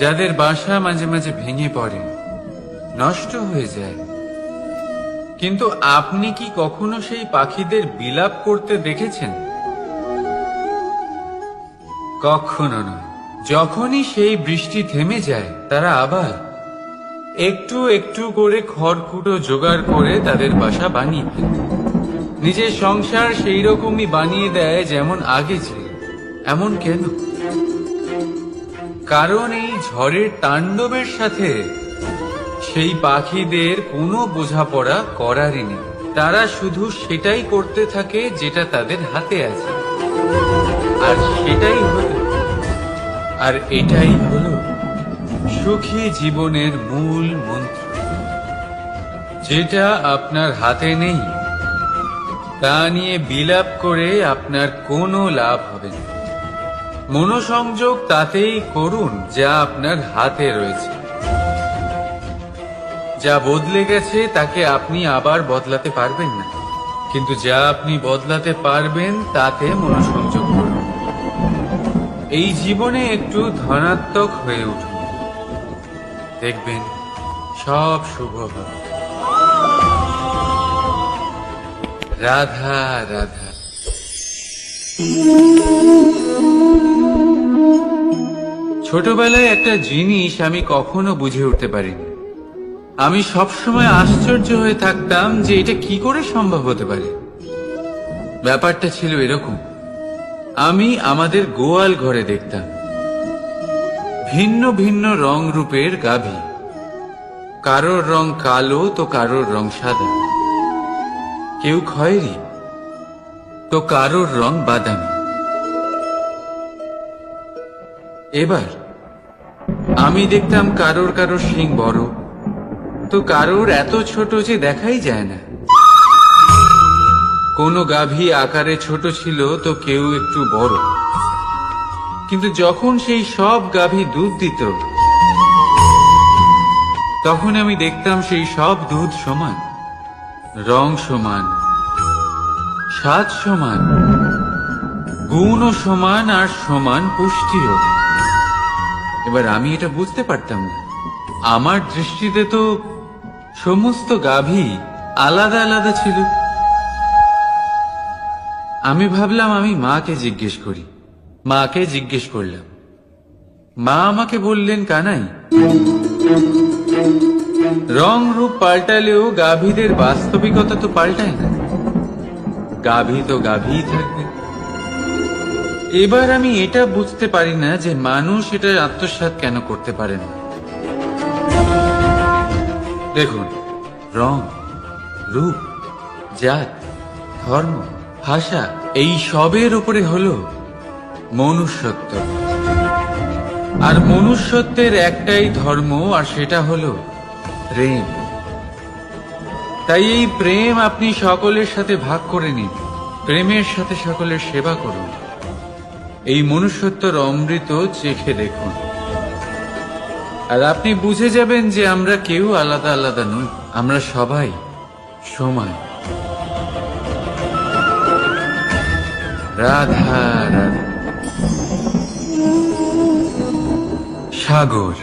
যাদের বাসা মাঝে মাঝে ভেঙে পড়ে, নষ্ট হয়ে যায়, কিন্তু আপনি কি কখনো সেই পাখিদের বিলাপ করতে দেখেছেন? কখনো নয়। যখনই সেই বৃষ্টি থেমে যায়, তারা আবার একটু একটু করে খড়কুটো জোগাড় করে তাদের বাসা বানিয়ে ফেলে, নিজের সংসার সেই রকমই বানিয়ে দেয় যেমন আগে ছিল। এমন কেন? কারণ এই ঝড়ের তাণ্ডবের সাথে সেই পাখিদের কোনো বোঝাপড়া করারই নেই। তারা শুধু সেটাই করতে থাকে যেটা তাদের হাতে আছে, আর সেটাই হলো, আর এটাই হলো সুখী জীবনের মূল মন্ত্র। যেটা আপনার হাতে নেই, তা নিয়ে বিলাপ করে আপনার কোনো লাভ হবে না। মনোসংযোগ তাতেই করুন যা আপনার হাতে রয়েছে। যা বদলে গেছে তাকে আপনি আবার বদলাতে পারবেন না, কিন্তু যা আপনি বদলাতে পারবেন তাতে মনোসংযোগ করুন। এই জীবনে একটু ধনাত্মক হয়ে উঠুন, দেখবেন সব শুভ হবে। রাধা রাধা। ছোটবেলায় একটা জিনিস আমি কখনো বুঝে উঠতে পারিনি। আমি সবসময় আশ্চর্য হয়ে থাকতাম যে এটা কি করে সম্ভব হতে পারে। ব্যাপারটা ছিল এরকম, আমি আমাদের গোয়াল ঘরে দেখতাম ভিন্ন ভিন্ন রং রূপের গাভী। কারোর রং কালো তো কারোর রং সাদা, কেউ খয়েরি তো কারোর রং বাদামি। এবার আমি দেখতাম কারোর কারোর শিং বড় তো কারোর এত ছোট যে দেখাই যায় না। কোনো গাভী আকারে ছোট ছিল তো কেউ একটু বড়, কিন্তু যখন সেই সব গাভী দুধ দিত, তখন আমি দেখতাম সেই সব দুধ সমান, রং সমান, স্বাদ সমান, গুণও সমান, আর সমান পুষ্টিও। এবার আমি এটা বুঝতে পারতাম না। আমার দৃষ্টিতে তো সমস্ত গাভী আলাদা আলাদা ছিল। আমি ভাবলাম আমি মাকে জিজ্ঞেস করি। মাকে জিজ্ঞেস করলাম। মা আমাকে বললেন, কানাই, রং রূপ পাল্টালেও গাভীদের বাস্তবিকতা তো পাল্টায় না, গাভী তো গাভীই থাকবে। এবার আমি এটা বুঝতে পারি না যে মানুষ এটা আত্মসাৎ কেন করতে পারে না। দেখুন, রং, রূপ, জাত, ধর্ম, ভাষা, এই সবের উপরে হলো মনুষ্যত্ব। আর মনুষ্যত্বের একটাই ধর্ম, আর সেটা হলো প্রেম। তাই এই প্রেম আপনি সকলের সাথে ভাগ করে নিন, প্রেমের সাথে সকলের সেবা করুন। এই মনুষ্যত্বর অমৃত চেখে দেখুন, আর আপনি বুঝে যাবেন যে আমরা কেউ আলাদা আলাদা নই, আমরা সবাই সমান। রাধা রাধা। সাগর,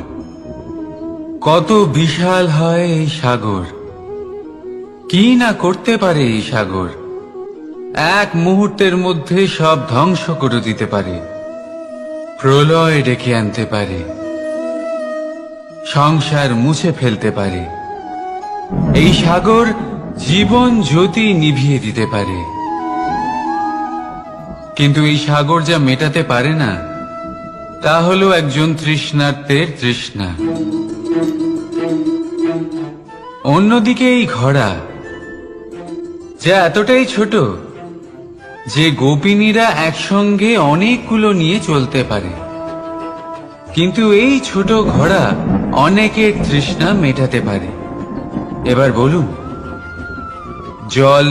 কত বিশাল হয় এই সাগর! কি না করতে পারে এই সাগর! এক মুহূর্তের মধ্যে সব ধ্বংস করে দিতে পারে, প্রলয় ডেকে আনতে পারে, সংসার মুছে ফেলতে পারে। এই সাগর জীবন জ্যোতি নিভিয়ে দিতে পারে। কিন্তু এই সাগর যা মেটাতে পারে না, তা হলো একজন তৃষ্ণার্তের তৃষ্ণা। অন্যদিকে এই ঘোড়া, যা এতটাই ছোট যে গোপিনীরা একসঙ্গে অনেকগুলো নিয়ে চলতে পারে, কিন্তু এই ছোট ঘোড়া অনেকের তৃষ্ণা মেটাতে পারে। এবার বলুন, জল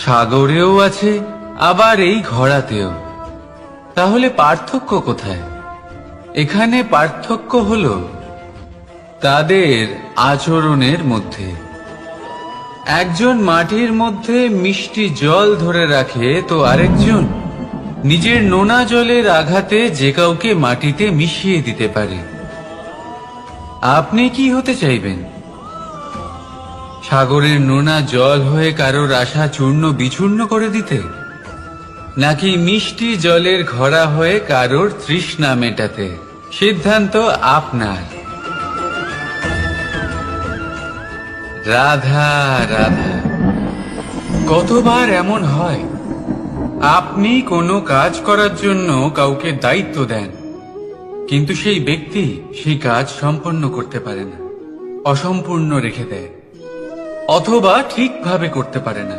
সাগরেও আছে, আবার এই ঘোড়াতেও। তাহলে পার্থক্য কোথায়? এখানে পার্থক্য হলো তাদের আচরণের মধ্যে। একজন মাটির মধ্যে মিষ্টি জল ধরে রাখে, তো আরেকজন নিজের নোনা জলের আঘাতে যে কাউকে মাটিতে মিশিয়ে দিতে পারে। আপনি কি হতে চাইবেন? সাগরের নোনা জল হয়ে কারোর আশা চূর্ণ বিচূর্ণ করে দিতে, নাকি মিষ্টি জলের ঘোড়া হয়ে কারোর তৃষ্ণা মেটাতে? সিদ্ধান্ত আপনার। রাধা রাধা। কতবার এমন হয়, আপনি কোনো কাজ করার জন্য কাউকে দায়িত্ব দেন, কিন্তু সেই ব্যক্তি সেই কাজ সম্পন্ন করতে পারে না, অসম্পূর্ণ রেখে দেয়, অথবা ঠিকভাবে করতে পারে না।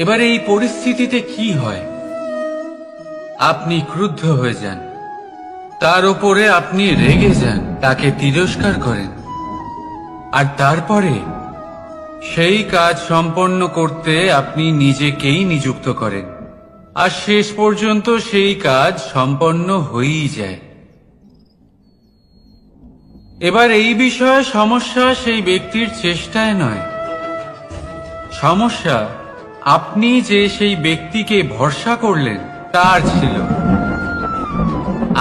এবার এই পরিস্থিতিতে কি হয়? আপনি ক্রুদ্ধ হয়ে যান, তার উপরে আপনি রেগে যান, তাকে তিরস্কার করেন, আর তারপরে সেই কাজ সম্পন্ন করতে আপনি নিজেকেই নিযুক্ত করেন, আর শেষ পর্যন্ত সেই কাজ সম্পন্ন হয়েই যায়। এবার এই বিষয়ে সমস্যা সেই ব্যক্তির চেষ্টায় নয়, সমস্যা আপনি যে সেই ব্যক্তিকে ভরসা করলেন তার ছিল।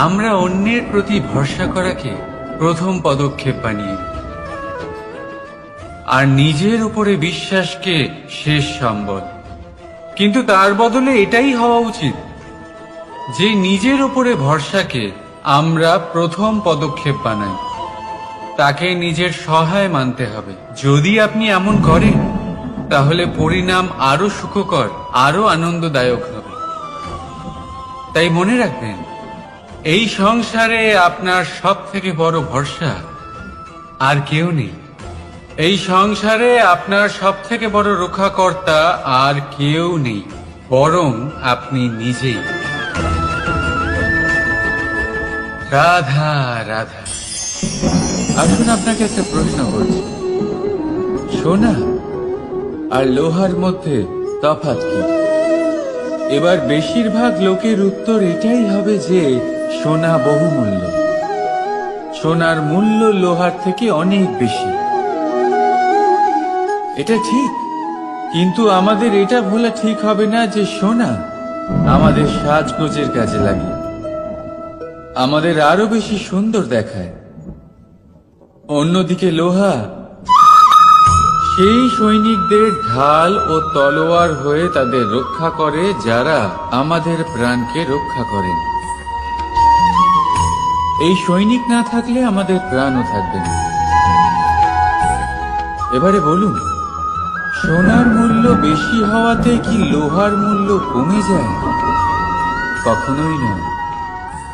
আমরা অন্যের প্রতি ভরসা করাকে প্রথম পদক্ষেপ বানিয়ে, আর নিজের উপরে বিশ্বাসকে শেষ সম্বল। কিন্তু তার বদলে এটাই হওয়া উচিত যে নিজের উপরে ভরসাকে আমরা প্রথম পদক্ষেপ বানাই, তাকে নিজের সহায় মানতে হবে। যদি আপনি এমন করেন, তাহলে পরিণাম আরো সুখকর, আরো আনন্দদায়ক হবে। তাই মনে রাখবেন, এই সংসারে আপনার সব থেকে বড় ভরসা আর কেউ নেই। এই সংসারে আপনার সব থেকে বড় রক্ষাকর্তা আর কেউ নেই, বরং আপনি নিজেই। রাধা রাধা। আসুন আপনাকে একটা প্রশ্ন করছি, সোনা আর লোহার মধ্যে তফাৎ কি? এবার বেশিরভাগ লোকের উত্তর এটাই হবে যে সোনা বহুমূল্য, সোনার মূল্য লোহার থেকে অনেক বেশি। এটা ঠিক, কিন্তু আমাদের এটা ভোলা ঠিক হবে না যে সোনা আমাদের সাজগোজের কাজে লাগে, আমাদের আরো বেশি সুন্দর দেখায়। অন্যদিকে লোহা সেই সৈনিকদের ঢাল ও তলোয়ার হয়ে তাদের রক্ষা করে, যারা আমাদের প্রাণকে রক্ষা করেন। এই সৈনিক না থাকলে আমাদের প্রাণও থাকবে না। এবারে বলুন, সোনার মূল্য বেশি হওয়াতে কি লোহার মূল্য কমে যায়? কখনোই নয়।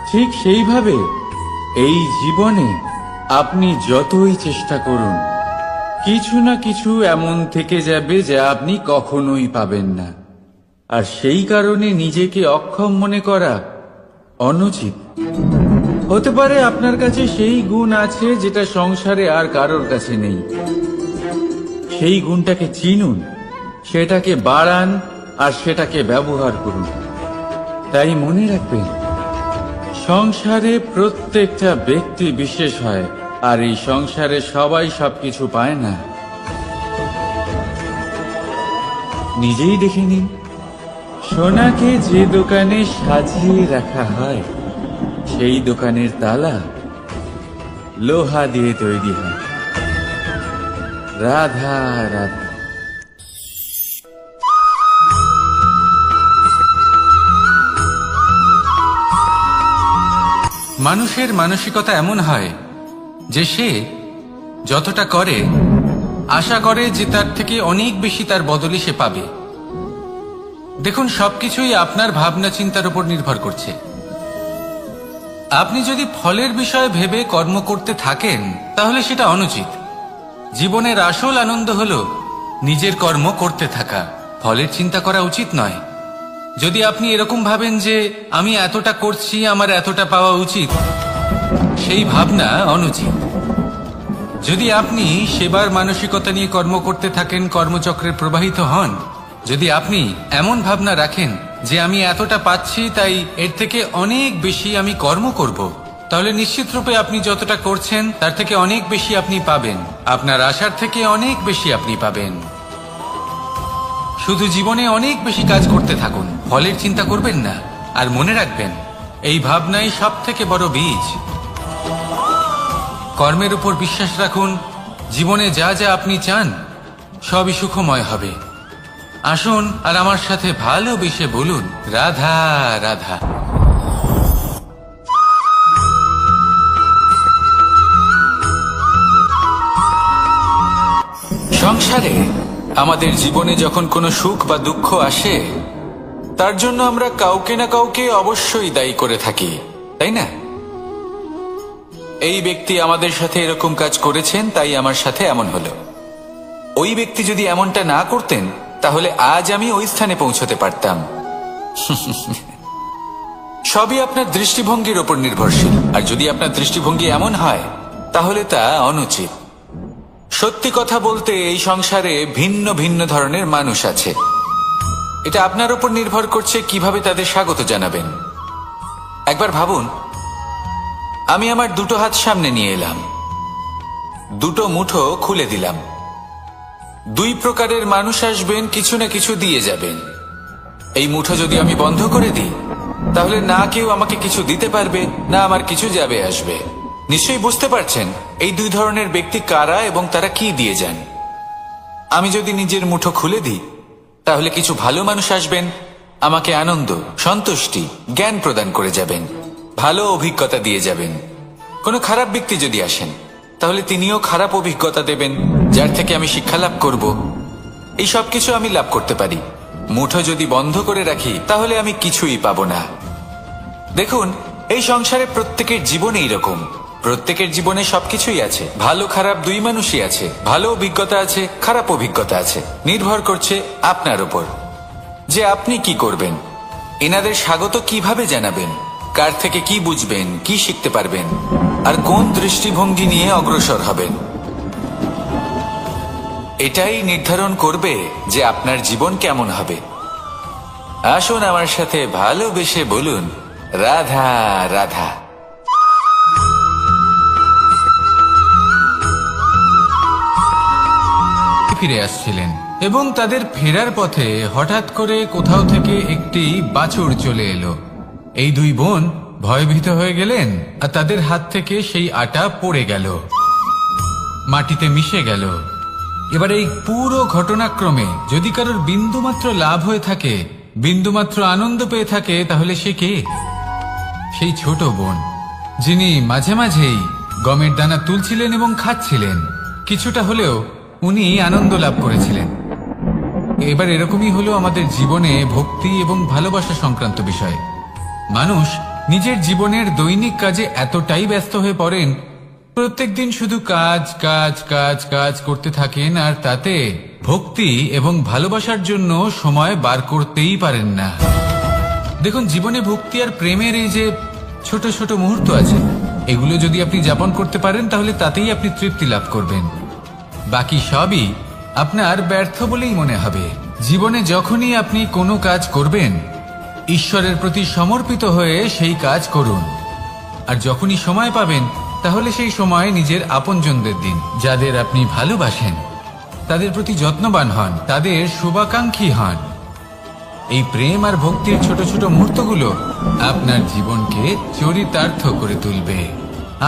ঠিক সেইভাবে এই জীবনে আপনি যতই চেষ্টা করুন, কিছু না কিছু এমন থেকে যাবে যা আপনি কখনোই পাবেন না, আর সেই কারণে নিজেকে অক্ষম মনে করা অনুচিত। হতে পারে আপনার কাছে সেই গুণ আছে যেটা সংসারে আর কারোর কাছে নেই। সেই গুণটাকে চিনুন, সেটাকে বাড়ান, আর সেটাকে ব্যবহার করুন। তাই মনে রাখবেন, সংসারে প্রত্যেকটা ব্যক্তি বিশেষ হয়, আর এই সংসারে সবাই সবকিছু পায় না। নিজেই দেখে নিন, সোনাকে যে দোকানে সাজিয়ে রাখা হয় সেই দোকানের তালা লোহা দিয়ে তৈরি হয়। রাধা রাধা। মানুষের মানসিকতা এমন হয় যে সে যতটা করে আশা করে যে তার থেকে অনেক বেশি তার বদলে সে পাবে। দেখুন, সবকিছুই আপনার ভাবনা চিন্তার উপর নির্ভর করছে। আপনি যদি ফলের বিষয়ে ভেবে কর্ম করতে থাকেন তাহলে সেটা অনুচিত। জীবনের আসল আনন্দ হলো নিজের কর্ম করতে থাকা, ফলের চিন্তা করা উচিত নয়। যদি আপনি এরকম ভাবেন যে আমি এতটা করছি, আমার এতটা পাওয়া উচিত, সেই ভাবনা অনুচিত। যদি আপনি সেবার মানসিকতা নিয়ে কর্ম করতে থাকেন, কর্মচক্রে প্রবাহিত হন, যদি আপনি এমন ভাবনা রাখেন যে আমি এতটা পাচ্ছি তাই এর থেকে অনেক বেশি আমি কর্ম করব, তাহলে নিশ্চিত রূপে আপনি যতটা করছেন তার থেকে অনেক বেশি আপনি পাবেন। আপনার আশার থেকে অনেক বেশি আপনি পাবেন। শুধু জীবনে অনেক বেশি কাজ করতে থাকুন, ফলের চিন্তা করবেন না। আর মনে রাখবেন, এই ভাবনাই সব থেকে বড় বীজ। কর্মের উপর বিশ্বাস রাখুন। জীবনে যা যা আপনি চান সবই সুখময় হবে। আসুন আর আমার সাথে ভালোবেসে বলুন, রাধা রাধা। সংসারে আমাদের জীবনে যখন কোনো সুখ বা দুঃখ আসে, তার জন্য আমরা কাউকে না কাউকে অবশ্যই দায়ী করে থাকি, তাই না? এই ব্যক্তি আমাদের সাথে এরকম কাজ করেছেন তাই আমার সাথে এমন হলো। ওই ব্যক্তি যদি এমনটা না করতেন তাহলে আজ আমি ওই স্থানে পৌঁছতে পারতাম। সবই আপনার দৃষ্টিভঙ্গির ওপর নির্ভরশীল। আর যদি আপনার দৃষ্টিভঙ্গি এমন হয় তাহলে তা অনুচিত। সত্যি কথা বলতে এই সংসারে ভিন্ন ভিন্ন ধরনের মানুষ আছে। এটা আপনার উপর নির্ভর করছে কিভাবে তাদের স্বাগত জানাবেন। একবার ভাবুন, আমি আমার দুটো হাত সামনে নিয়ে এলাম, দুটো মুঠো খুলে দিলাম। দুই প্রকারের মানুষ আসবেন, কিছু না কিছু দিয়ে যাবেন। এই মুঠো যদি আমি বন্ধ করে দিই তাহলে না কেউ আমাকে কিছু দিতে পারবে, না আমার কিছু যাবে আসবে। নিশ্চয়ই বুঝতে পারছেন এই দুই ধরনের ব্যক্তি কারা এবং তারা কি দিয়ে যান। আমি যদি নিজের মুঠো খুলে দিই তাহলে কিছু ভালো মানুষ আসবেন, আমাকে আনন্দ, সন্তুষ্টি, জ্ঞান প্রদান করে যাবেন, ভালো অভিজ্ঞতা দিয়ে যাবেন। কোনো খারাপ ব্যক্তি যদি আসেন তাহলে তিনিও খারাপ অভিজ্ঞতা দেবেন, যার থেকে আমি শিক্ষা লাভ করব। এই সব কিছু আমি লাভ করতে পারি। মুঠো যদি বন্ধ করে রাখি তাহলে আমি কিছুই পাবো না। দেখুন, এই সংসারে প্রত্যেকের জীবনে এইরকম। প্রত্যেকের জীবনে সবকিছুই আছে, ভালো খারাপ দুই মানুষই আছে। ভালো অভিজ্ঞতা আছে, খারাপ অভিজ্ঞতা আছে। নির্ভর করছে আপনার উপর যে আপনি কি করবেন, এনাদের স্বাগত কিভাবে জানাবেন, কার থেকে কি বুঝবেন, কি শিখতে পারবেন, আর কোন দৃষ্টিভঙ্গি নিয়ে অগ্রসর হবেন। এটাই নির্ধারণ করবে যে আপনার জীবন কেমন হবে। আসুন আমার সাথে ভালোবেসে বলুন, রাধা রাধা। ফিরে আসছিলেন এবং তাদের ফেরার পথে হঠাৎ করে কোথাও থেকে একটি বাছুর চলে এলো। এই দুই বোন ভয়ভীত হয়ে গেলেন আর তাদের হাত থেকে সেই আটা পড়ে গেল, মাটিতে মিশে গেল। এবার এই পুরো ঘটনাক্রমে যদি কারোর বিন্দুমাত্র লাভ হয়ে থাকে, বিন্দুমাত্র আনন্দ পেয়ে থাকে, তাহলে সে কে? সেই ছোট বোন, যিনি মাঝে মাঝেই গমের দানা তুলছিলেন এবং খাচ্ছিলেন। কিছুটা হলেও উনি আনন্দ লাভ করেছিলেন। এবার এরকমই হলো আমাদের জীবনে ভক্তি এবং ভালোবাসা সংক্রান্ত বিষয়। মানুষ নিজের জীবনের দৈনিক কাজে এতটাই ব্যস্ত হয়ে পড়েন, প্রত্যেকদিন শুধু কাজ কাজ কাজ কাজ করতে থাকেন, আর তাতে ভক্তি এবং ভালোবাসার জন্য সময় বার করতেই পারেন না। দেখুন, জীবনে ভক্তি আর প্রেমের এই যে ছোট ছোট মুহূর্ত আছে, এগুলো যদি আপনি যাপন করতে পারেন তাহলে তাতেই আপনি তৃপ্তি লাভ করবেন। বাকি সবই আপনার ব্যর্থ বলেই মনে হবে। জীবনে যখনই আপনি কোনো কাজ করবেন, ঈশ্বরের প্রতি সমর্পিত হয়ে সেই কাজ করুন। আর যখনই সময় পাবেন তাহলে সেই সময় নিজের আপনজনদের দিন, যাদের আপনি ভালোবাসেন। তাদের প্রতি যত্নবান হন, তাদের শুভাকাঙ্ক্ষী হন। এই প্রেম আর ভক্তির ছোট ছোট মুহূর্তগুলো আপনার জীবনকে চরিতার্থ করে তুলবে।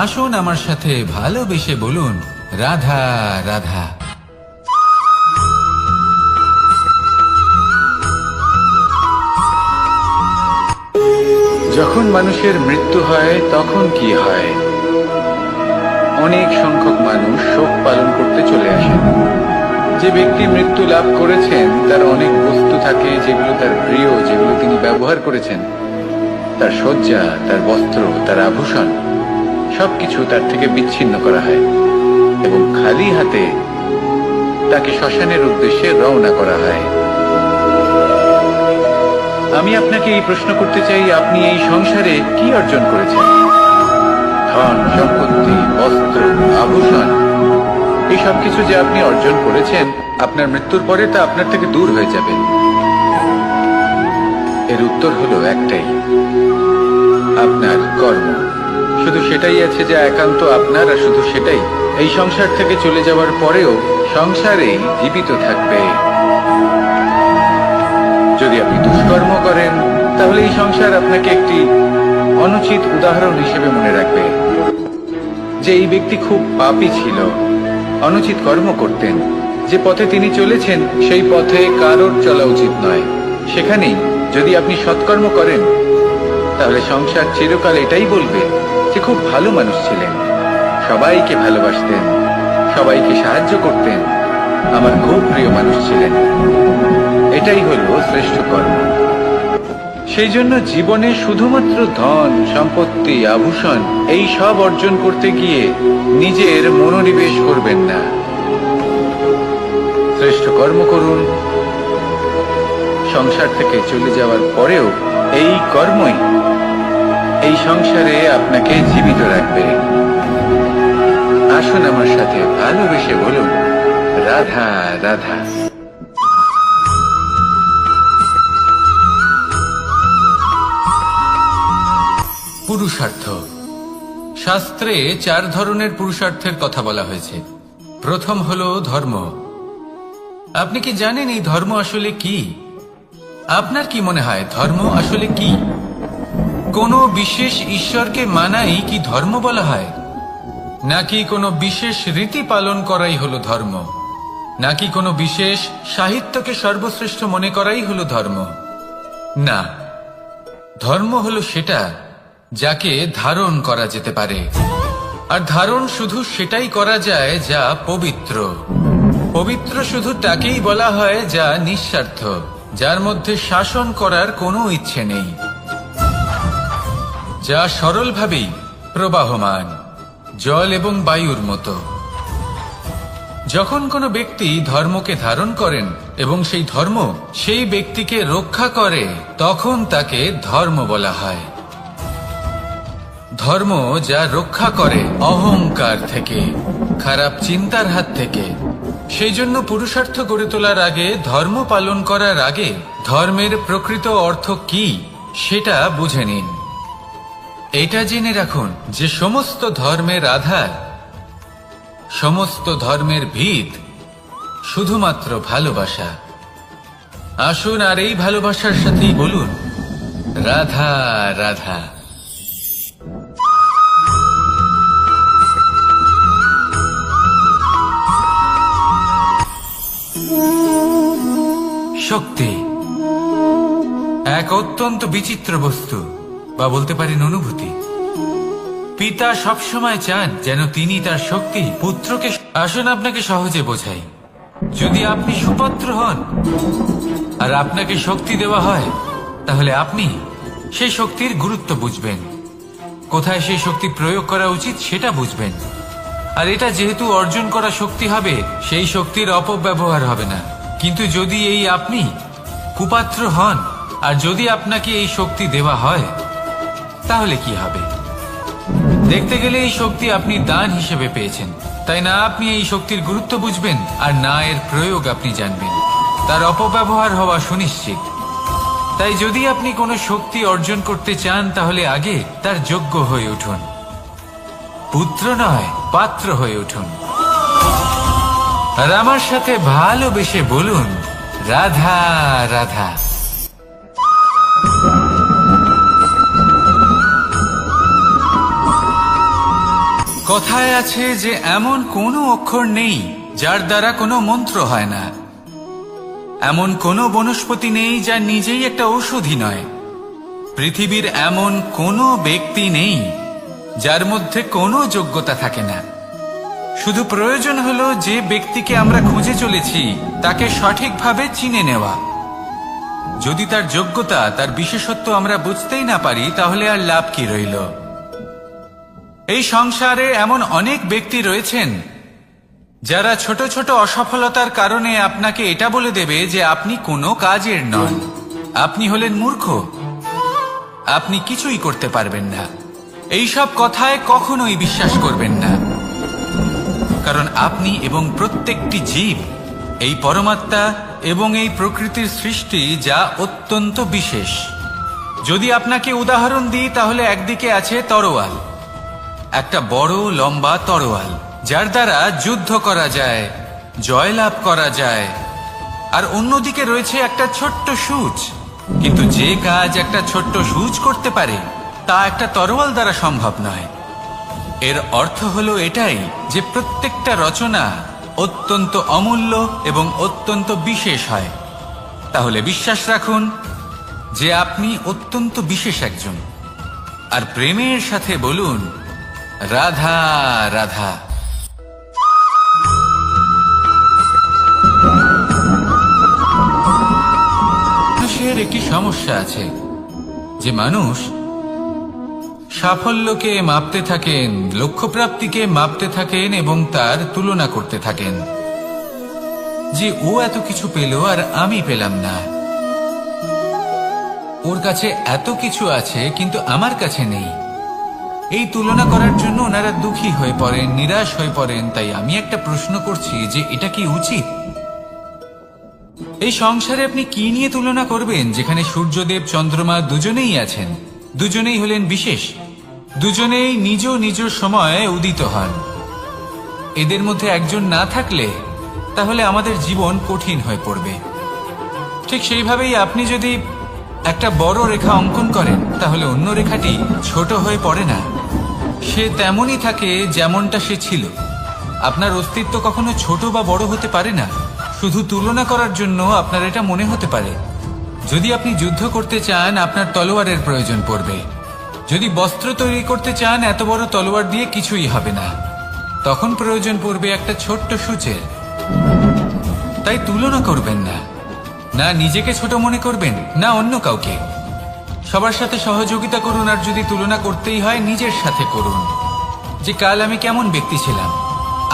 আসুন আমার সাথে ভালোবেসে বলুন, রাধা রাধা। যখন মানুষের মৃত্যু হয় তখন কি হয়? অনেক সংখ্যক মানুষ শোক পালন করতে চলে আসেন। যে ব্যক্তি মৃত্যু লাভ করেছেন তার অনেক বস্তু থাকে যেগুলো তার প্রিয়, যেগুলো তিনি ব্যবহার করেছেন। তার শয্যা, তার বস্ত্র, তার আভূষণ সবকিছু তার থেকে বিচ্ছিন্ন করা হয় এবং খালি হাতে তাকে শ্মশানের উদ্দেশ্যে রওনা করা হয়। আমি আপনাকে এই প্রশ্ন করতে চাই, আপনি এই সংসারে কি অর্জন করেছেন? ধন সম্পত্তি, বস্ত্র, আভূষণ, এই সবকিছু যে আপনি অর্জন করেছেন, আপনার মৃত্যুর পরে তা আপনার থেকে দূর হয়ে যাবে। এর উত্তর হলো একটাই, আপনার কর্ম। শুধু সেটাই আছে যা একান্ত আপনার, আর শুধু সেটাই এই সংসার থেকে চলে যাওয়ার পরেও সংসারেই জীবিত থাকবে। যদি আপনি দুষ্কর্ম করেন তাহলে এই সংসার আপনাকে একটি অনুচিত উদাহরণ হিসেবে মনে রাখবে যে এই ব্যক্তি খুব পাপী ছিল, অনুচিত কর্ম করতেন। যে পথে তিনি চলেছেন সেই পথে কারোর চলা উচিত নয়। সেখানেই যদি আপনি সৎকর্ম করেন তাহলে সংসার চিরকাল এটাই বলবে যে খুব ভালো মানুষ ছিলেন, সবাইকে ভালোবাসতেন, সবাইকে সাহায্য করতেন, আমার খুব প্রিয় মানুষ ছিলেন। এটাই হলো শ্রেষ্ঠ কর্ম। সেই জন্য জীবনে শুধুমাত্র ধন সম্পত্তি, আভূষণ এই সব অর্জন করতে গিয়ে নিজের মনোনিবেশ করবেন না। শ্রেষ্ঠ কর্ম করুন। সংসার থেকে চলে যাওয়ার পরেও এই কর্মই এই সংসারে আপনাকে জীবিত রাখবে। আসুন আমার সাথে ভালোবেসে বলুন, রাধা রাধা। পুরুষার্থ। শাস্ত্রে 4 ধরনের পুরুষার্থের কথা বলা হয়েছে। প্রথম হলো ধর্ম। আপনি কি জানেন এই ধর্ম আসলে কি? আপনার কি মনে হয় ধর্ম আসলে কি? কোনো বিশেষ ঈশ্বরকে মানাই কি ধর্ম বলা হয়? নাকি কোনো বিশেষ রীতি পালন করাই হলো ধর্ম? নাকি কোনো বিশেষ সাহিত্যকে সর্বশ্রেষ্ঠ মনে করাই হলো ধর্ম? না, ধর্ম হলো সেটা যাকে ধারণ করা যেতে পারে। আর ধারণ শুধু সেটাই করা যায় যা পবিত্র। পবিত্র শুধু তাকেই বলা হয় যা নিঃস্বার্থ, যার মধ্যে শাসন করার কোনো ইচ্ছে নেই, যা সরলভাবেই প্রবাহমান, জল এবং বায়ুর মতো। যখন কোনো ব্যক্তি ধর্মকে ধারণ করেন এবং সেই ধর্ম সেই ব্যক্তিকে রক্ষা করে, তখন তাকে ধর্ম বলা হয়। ধর্ম যা রক্ষা করে অহংকার থেকে, খারাপ চিন্তার হাত থেকে। সেই জন্য পুরুষার্থ গড়ে তোলার আগে, ধর্ম পালন করার আগে ধর্মের প্রকৃত অর্থ কি সেটা বুঝে নিন। এটা জেনে রাখুন যে সমস্ত ধর্মের আধার, সমস্ত ধর্মের ভিত শুধুমাত্র ভালোবাসা। আসুন আর এই ভালোবাসার সাথেই বলুন, রাধা রাধা। শক্তি এক অত্যন্ত বিচিত্র বস্তু, বা বলতে পারেন অনুভূতি। পিতা সবসময় চান যেন তিনি তার শক্তি পুত্রকে। আসুন আপনাকে সহজে বোঝাই। যদি আপনি সুপাত্র হন আর আপনাকে শক্তি দেওয়া হয়, তাহলে আপনি সেই শক্তির গুরুত্ব বুঝবেন, কোথায় সেই শক্তি প্রয়োগ করা উচিত সেটা বুঝবেন। আর এটা যেহেতু অর্জন করা শক্তি হবে, সেই শক্তির অপব্যবহার হবে না। কিন্তু যদি এই আপনি কুপাত্র হন আর যদি আপনাকে এই শক্তি দেওয়া হয়, তাহলে কি হবে? দেখতে গেলে এই শক্তি আপনি দান হিসেবে পেয়েছেন, তাই না আপনি এই শক্তির গুরুত্ব বুঝবেন আর না এর প্রয়োগ আপনি জানবেন। তার অপব্যবহার হওয়া সুনিশ্চিত। তাই যদি আপনি কোনো শক্তি অর্জন করতে চান, তাহলে আগে তার যোগ্য হয়ে উঠুন। পুত্র নয়, পাত্র হয়ে উঠুন। আর আমার সাথে ভালোবেসে বলুন, রাধা রাধা। কথায় আছে যে এমন কোনো অক্ষর নেই যার দ্বারা কোনো মন্ত্র হয় না, এমন কোনো বনস্পতি নেই যা নিজেই একটা ঔষধি নয়, পৃথিবীর এমন কোনো ব্যক্তি নেই যার মধ্যে কোনো যোগ্যতা থাকে না। শুধু প্রয়োজন হলো যে ব্যক্তিকে আমরা খুঁজে চলেছি তাকে সঠিকভাবে চিনে নেওয়া। যদি তার যোগ্যতা, তার বিশেষত্ব আমরা বুঝতেই না পারি, তাহলে আর লাভ কি রইল? এই সংসারে এমন অনেক ব্যক্তি রয়েছেন যারা ছোট ছোট অসফলতার কারণে আপনাকে এটা বলে দেবে যে আপনি কোনো কাজের নন, আপনি হলেন মূর্খ, আপনি কিছুই করতে পারবেন না। এইসব কথায় কখনোই বিশ্বাস করবেন না, কারণ আপনি এবং প্রত্যেকটি জীব এই পরমাত্মা এবং এই প্রকৃতির সৃষ্টি, যা অত্যন্ত বিশেষ। যদি আপনাকে উদাহরণ দিই তাহলে একদিকে আছে তরোয়াল, একটা বড় লম্বা তরোয়াল যার দ্বারা যুদ্ধ করা যায়, জয়লাভ করা যায়। আর অন্যদিকে রয়েছে একটা ছোট্ট সূচ, কিন্তু যে কাজ একটা ছোট্ট সূচ করতে পারে তা একটা তরোয়াল দ্বারা সম্ভব নয়। এর অর্থ হলো এটাই যে প্রত্যেকটা রচনা অত্যন্ত অমূল্য এবং অত্যন্ত বিশেষ হয়। তাহলে বিশ্বাস রাখুন যে আপনি অত্যন্ত বিশেষ একজন, আর প্রেমের সাথে বলুন রাধা রাধা। মানুষের একটি সমস্যা আছে যে মানুষ সাফল্যকে মাপতে থাকেন, লক্ষ্যপ্রাপ্তিকে মাপতে থাকেন এবং তার তুলনা করতে থাকেন যে ও এত কিছু পেল আর আমি পেলাম না, ওর কাছে এত কিছু আছে কিন্তু আমার কাছে নেই। এই তুলনা করার জন্য ওনারা দুঃখী হয়ে পড়েন, নিরাশ হয়ে পড়েন। তাই আমি একটা প্রশ্ন করছি যে এটা কি উচিত? এই সংসারে আপনি কি নিয়ে তুলনা করবেন, যেখানে সূর্যদেব চন্দ্রমা দুজনেই আছেন, দুজনেই হলেন বিশেষ, দুজনেই নিজ নিজ সময়ে উদিত হন। এদের মধ্যে একজন না থাকলে তাহলে আমাদের জীবন কঠিন হয়ে পড়বে। ঠিক সেইভাবেই আপনি যদি একটা বড় রেখা অঙ্কন করেন তাহলে অন্য রেখাটি ছোট হয়ে পড়ে না, সে তেমনই থাকে যেমনটা সে ছিল। আপনার অস্তিত্ব কখনো ছোট বা বড় হতে পারে না। শুধু তুলনা করার জন্য আপনার এটা মনে হতে পারে। যদি আপনি যুদ্ধ করতে চান আপনার তলোয়ারের প্রয়োজন পড়বে, যদি বস্ত্র তৈরি করতে চান এত বড় তলোয়ার দিয়ে কিছুই হবে না, তখন প্রয়োজন পড়বে একটা ছোট্ট সূচের। তাই তুলনা করবেন না, না নিজেকে ছোট মনে করবেন না অন্য কাউকে। সবার সাথে সহযোগিতা করুন, আর যদি তুলনা করতেই হয় নিজের সাথে করুন, যে কাল আমি কেমন ব্যক্তি ছিলাম,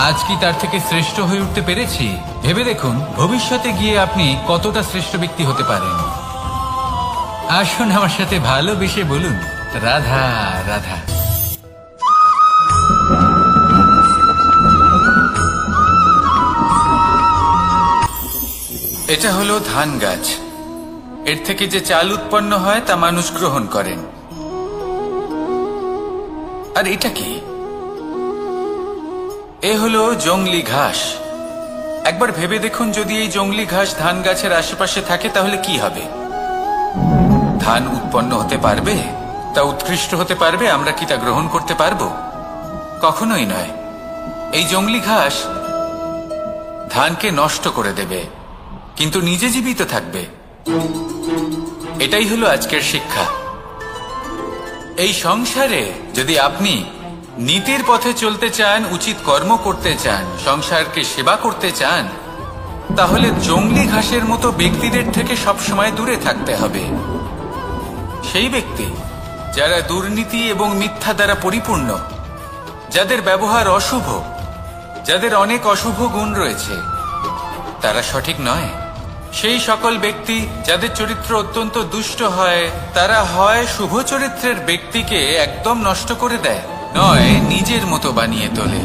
আজ কি তার থেকে শ্রেষ্ঠ হয়ে উঠতে পেরেছি। ভেবে দেখুন ভবিষ্যতে গিয়ে আপনি কতটা শ্রেষ্ঠ ব্যক্তি হতে পারেন। আসুন আমার সাথে ভালোবেসে বলুন রাধা রাধা। এটা হলো ধান গাছ। এর থেকে যে চাল উৎপন্ন হয় তা মানুষ গ্রহণ করেন। আর এটা কি? এ হলো জংলি ঘাস। একবার ভেবে দেখুন যদি এই জংলি ঘাস ধান গাছের আশেপাশে থাকে তাহলে কি হবে? ধান উৎপন্ন হতে পারবে? তা উৎকৃষ্ট হতে পারবে? আমরা কি তা গ্রহণ করতে পারবো? কখনোই নয়। এই জংলি ঘাস ধানকে নষ্ট করে দেবে, কিন্তু নিজে জীবিত থাকবে। এটাই হলো আজকের শিক্ষা। এই সংসারে যদি আপনি নীতির পথে চলতে চান, উচিত কর্ম করতে চান, সংসারকে সেবা করতে চান, তাহলে জংলি ঘাসের মতো ব্যক্তিদের থেকে সবসময় দূরে থাকতে হবে। সেই ব্যক্তি যারা দুর্নীতি এবং মিথ্যা দ্বারা পরিপূর্ণ, যাদের ব্যবহার অশুভ, যাদের অনেক অশুভ গুণ রয়েছে, তারা সঠিক নয়। সেই সকল ব্যক্তি যাদের চরিত্র অত্যন্ত দুষ্ট হয়, তারা হয় শুভ চরিত্রের ব্যক্তিকে একদম নষ্ট করে দেয়, নয় নিজের মতো বানিয়ে তোলে।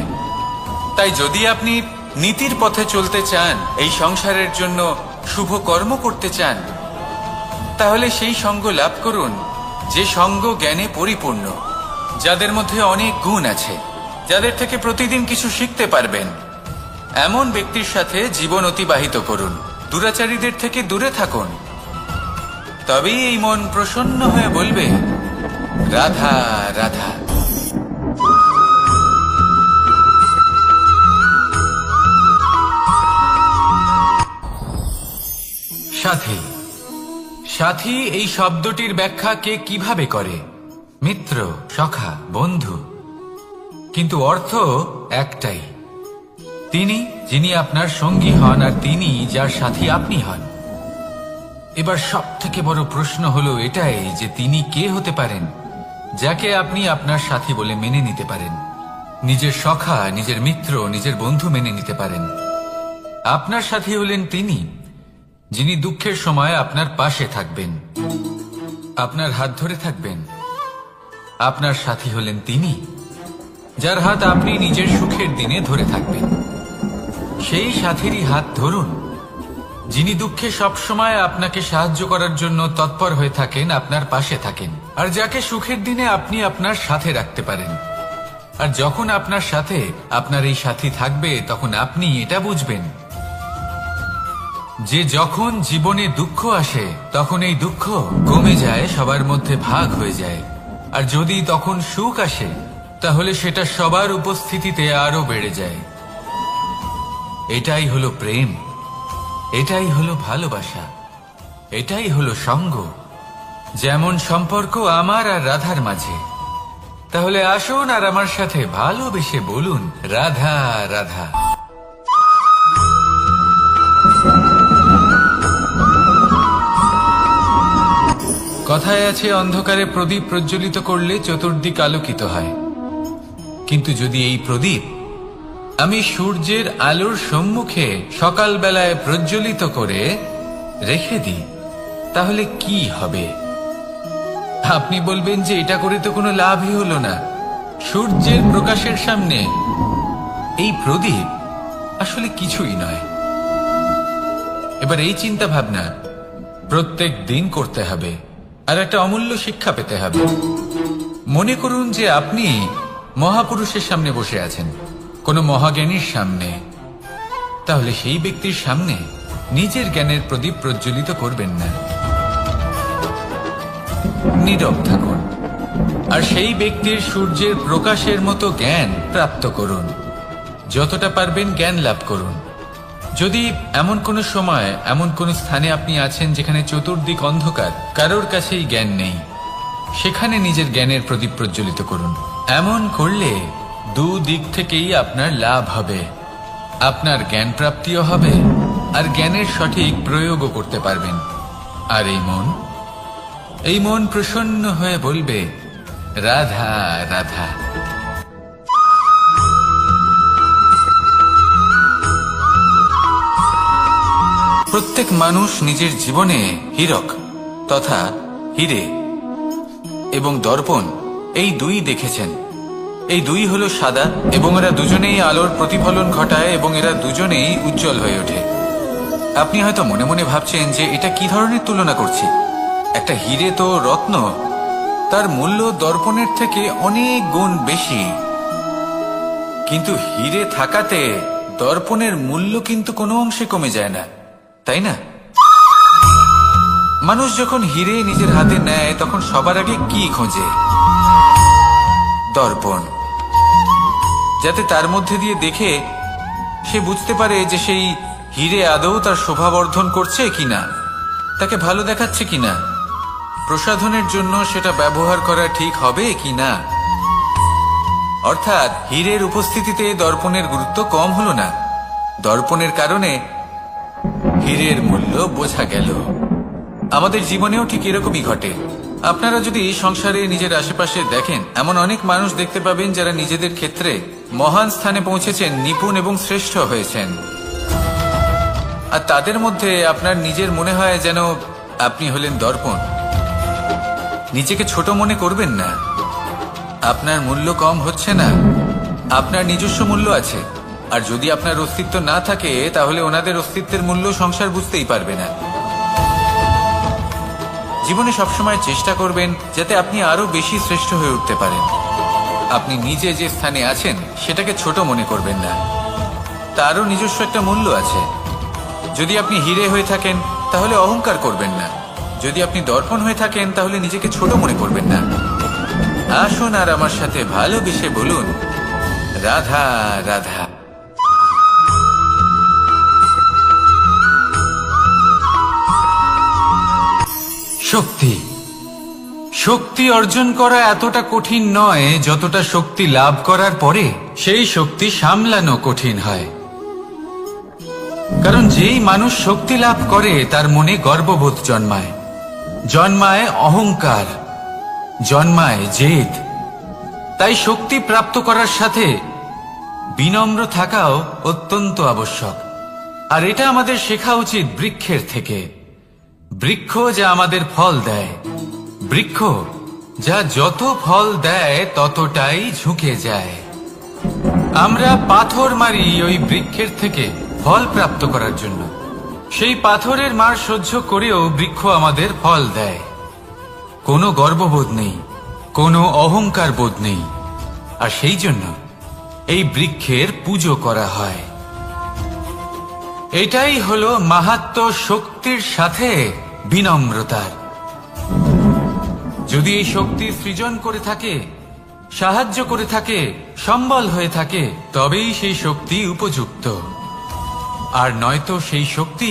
তাই যদি আপনি নীতির পথে চলতে চান, এই সংসারের জন্য শুভ কর্ম করতে চান, তাহলে সেই সঙ্গ লাভ করুন যে সঙ্গ জ্ঞানে পরিপূর্ণ, যাদের মধ্যে অনেক গুণ আছে, যাদের থেকে প্রতিদিন কিছু শিখতে পারবেন। এমন ব্যক্তির সাথে জীবন অতিবাহিত করুন। দুরাচারীদের থেকে দূরে থাকুন, তবেই এই মন প্রসন্ন হয়ে বলবে রাধা রাধা। সাথী। সাথী এই শব্দটির ব্যাখ্যা কে কিভাবে করে? মিত্র, সখা, বন্ধু। কিন্তু অর্থ একটাই, তিনি যিনি আপনার সঙ্গী হন আর তিনি যার সাথী আপনি হন। এবার সব থেকে বড় প্রশ্ন হলো এটাই যে তিনি কে হতে পারেন যাকে আপনি আপনার সাথী বলে মেনে নিতে পারেন, নিজের সখা, নিজের মিত্র, নিজের বন্ধু মেনে নিতে পারেন। আপনার সাথী হলেন তিনি যিনি দুঃখের সময় আপনার পাশে থাকবেন, আপনার হাত ধরে থাকবেন। আপনার সাথী হলেন তিনি যার হাত আপনি নিজের সুখের দিনে ধরে থাকবেন। সেই সাথীরই হাত ধরুন যিনি দুঃখে সবসময় আপনাকে সাহায্য করার জন্য তৎপর হয়ে থাকেন, আপনার পাশে থাকেন, আর যাকে সুখের দিনে আপনি আপনার সাথে রাখতে পারেন। আর যখন আপনার সাথে আপনার এই সাথী থাকবে তখন আপনি এটা বুঝবেন যে যখন জীবনে দুঃখ আসে তখন এই দুঃখ কমে যায়, সবার মধ্যে ভাগ হয়ে যায়। আর যদি তখন সুখ আসে তাহলে সেটা সবার উপস্থিতিতে আরো বেড়ে যায়। এটাই হলো প্রেম, এটাই হলো ভালোবাসা, এটাই হলো সঙ্গ। যেমন সম্পর্ক আমার আর রাধার মাঝে। তাহলে আসুন আর আমার সাথে ভালোবেসে বলুন, রাধা রাধা। কথায় আছে, অন্ধকারে প্রদীপ প্রজ্বলিত করলে চতুর্দিক আলোকিত হয়। কিন্তু যদি এই প্রদীপ আমি সূর্যের আলোর সম্মুখে সকালবেলায় প্রজ্বলিত করে রেখে দিই তাহলে কি হবে? আপনি বলবেন যে এটা করে তো কোনো লাভই হলো না। সূর্যের প্রকাশের সামনে এই প্রদীপ আসলে কিছুই নয়। এবার এই চিন্তা ভাবনা প্রত্যেক দিন করতে হবে আর একটা অমূল্য শিক্ষা পেতে হবে। মনে করুন যে আপনি মহাপুরুষের সামনে বসে আছেন, কোনো মহাজ্ঞানীর সামনে। তাহলে সেই ব্যক্তির সামনে নিজের জ্ঞানের প্রদীপ প্রজ্বলিত করবেন না, নীরব থাকুন আর সেই ব্যক্তির সূর্যের প্রকাশের মতো জ্ঞান প্রাপ্ত করুন। যতটা পারবেন জ্ঞান লাভ করুন। যদি এমন কোনো সময় এমন কোনো স্থানে আপনি আছেন যেখানে চতুর্দিক অন্ধকার, কারোর কাছেই জ্ঞান নেই, সেখানে নিজের জ্ঞানের প্রদীপ প্রজ্বলিত করুন। এমন করলে দুদিক থেকেই আপনার লাভ হবে। আপনার জ্ঞান প্রাপ্তিও হবে আর জ্ঞানের সঠিক প্রয়োগও করতে পারবেন। আর এই মন প্রসন্ন হয়ে বলবে, রাধা রাধা। প্রত্যেক মানুষ নিজের জীবনে হীরক তথা হীরে এবং দর্পণ এই দুই দেখেছেন। এই দুই হলো সাদা এবং এরা দুজনেই আলোর প্রতিফলন ঘটায় এবং এরা দুজনেই উজ্জ্বল হয়ে ওঠে। আপনি হয়তো মনে মনে ভাবছেন যে এটা কি ধরনের তুলনা করছি। একটা হীরে তো রত্ন, তার মূল্য দর্পণের থেকে অনেক গুণ বেশি। কিন্তু হীরে থাকাতে দর্পণের মূল্য কিন্তু কোনো অংশে কমে যায় না, তাই না? মানুষ যখন হীরে নিজের হাতে নেয় তখন সবার আগে কি খোঁজে? দর্পণ, যাতে তার মধ্যে দিয়ে দেখে সে বুঝতে পারে যে সেই হীরে আদৌ তার শোভাবর্ধন করছে কিনা, তাকে ভালো দেখাচ্ছে কিনা, প্রসাধনের জন্য সেটা ব্যবহার করা ঠিক হবে কিনা। অর্থাৎ হীরের উপস্থিতিতে দর্পণের গুরুত্ব কম হলো না, দর্পণের কারণে হীরের মূল্য বোঝা গেল। আমাদের জীবনেও ঠিক এরকমই ঘটে। আপনারা যদি সংসারে নিজের আশেপাশে দেখেন, এমন অনেক মানুষ দেখতে পাবেন যারা নিজেদের ক্ষেত্রে মহান স্থানে পৌঁছেছেন, নিপুণ এবং শ্রেষ্ঠ হয়েছেন। আর তাদের মধ্যে আপনার নিজের মনে হয় যেন আপনি হলেন দর্পণ। নিজেকে ছোট মনে করবেন না। আপনার মূল্য কম হচ্ছে না, আপনার নিজস্ব মূল্য আছে। আর যদি আপনার অস্তিত্ব না থাকে তাহলে ওনাদের অস্তিত্বের মূল্য সংসার বুঝতেই পারবে না। জীবনে সবসময় চেষ্টা করবেন যাতে আপনি আরো বেশি শ্রেষ্ঠ হয়ে উঠতে পারেন। আপনি নিজে যে স্থানে আছেন সেটাকে ছোট মনে করবেন না, তারও নিজস্ব একটা মূল্য আছে। যদি আপনি হীরে হয়ে থাকেন তাহলে অহংকার করবেন না, যদি আপনি দর্পণ হয়ে থাকেন তাহলে নিজেকে ছোট মনে করবেন না। আসুন আর আমার সাথে ভালোবেসে বলুন, রাধা রাধা। শক্তি শক্তি অর্জন করা এতটা কঠিন নয় যতটা শক্তি লাভ করার পরে সেই শক্তি সামলানো কঠিন হয়। কারণ যেই মানুষ শক্তি লাভ করে তার মনে গর্ববোধ জন্মায়, জন্মায় অহংকার, জন্মায় জেদ। তাই শক্তি প্রাপ্ত করার সাথে বিনম্র থাকাও অত্যন্ত আবশ্যক। আর এটা আমাদের শেখা উচিত বৃক্ষের থেকে। বৃক্ষ যা আমাদের ফল দেয়, বৃক্ষ যা যত ফল দেয় ততটাই ঝুঁকে যায়। আমরা পাথর মারি ওই বৃক্ষের থেকে ফল প্রাপ্ত করার জন্য। সেই পাথরের মার সহ্য করেও বৃক্ষ আমাদের ফল দেয়। কোনো গর্ববোধ নেই, কোনো অহংকার বোধ নেই। আর সেই জন্য এই বৃক্ষের পুজো করা হয়। এটাই হলো মাহাত্ম্য শক্তির সাথে বিনম্রতার। যদি এই শক্তি সৃজন করে থাকে, সাহায্য করে থাকে, সম্বল হয়ে থাকে, তবেই সেই শক্তি উপযুক্ত। আর নয়তো সেই শক্তি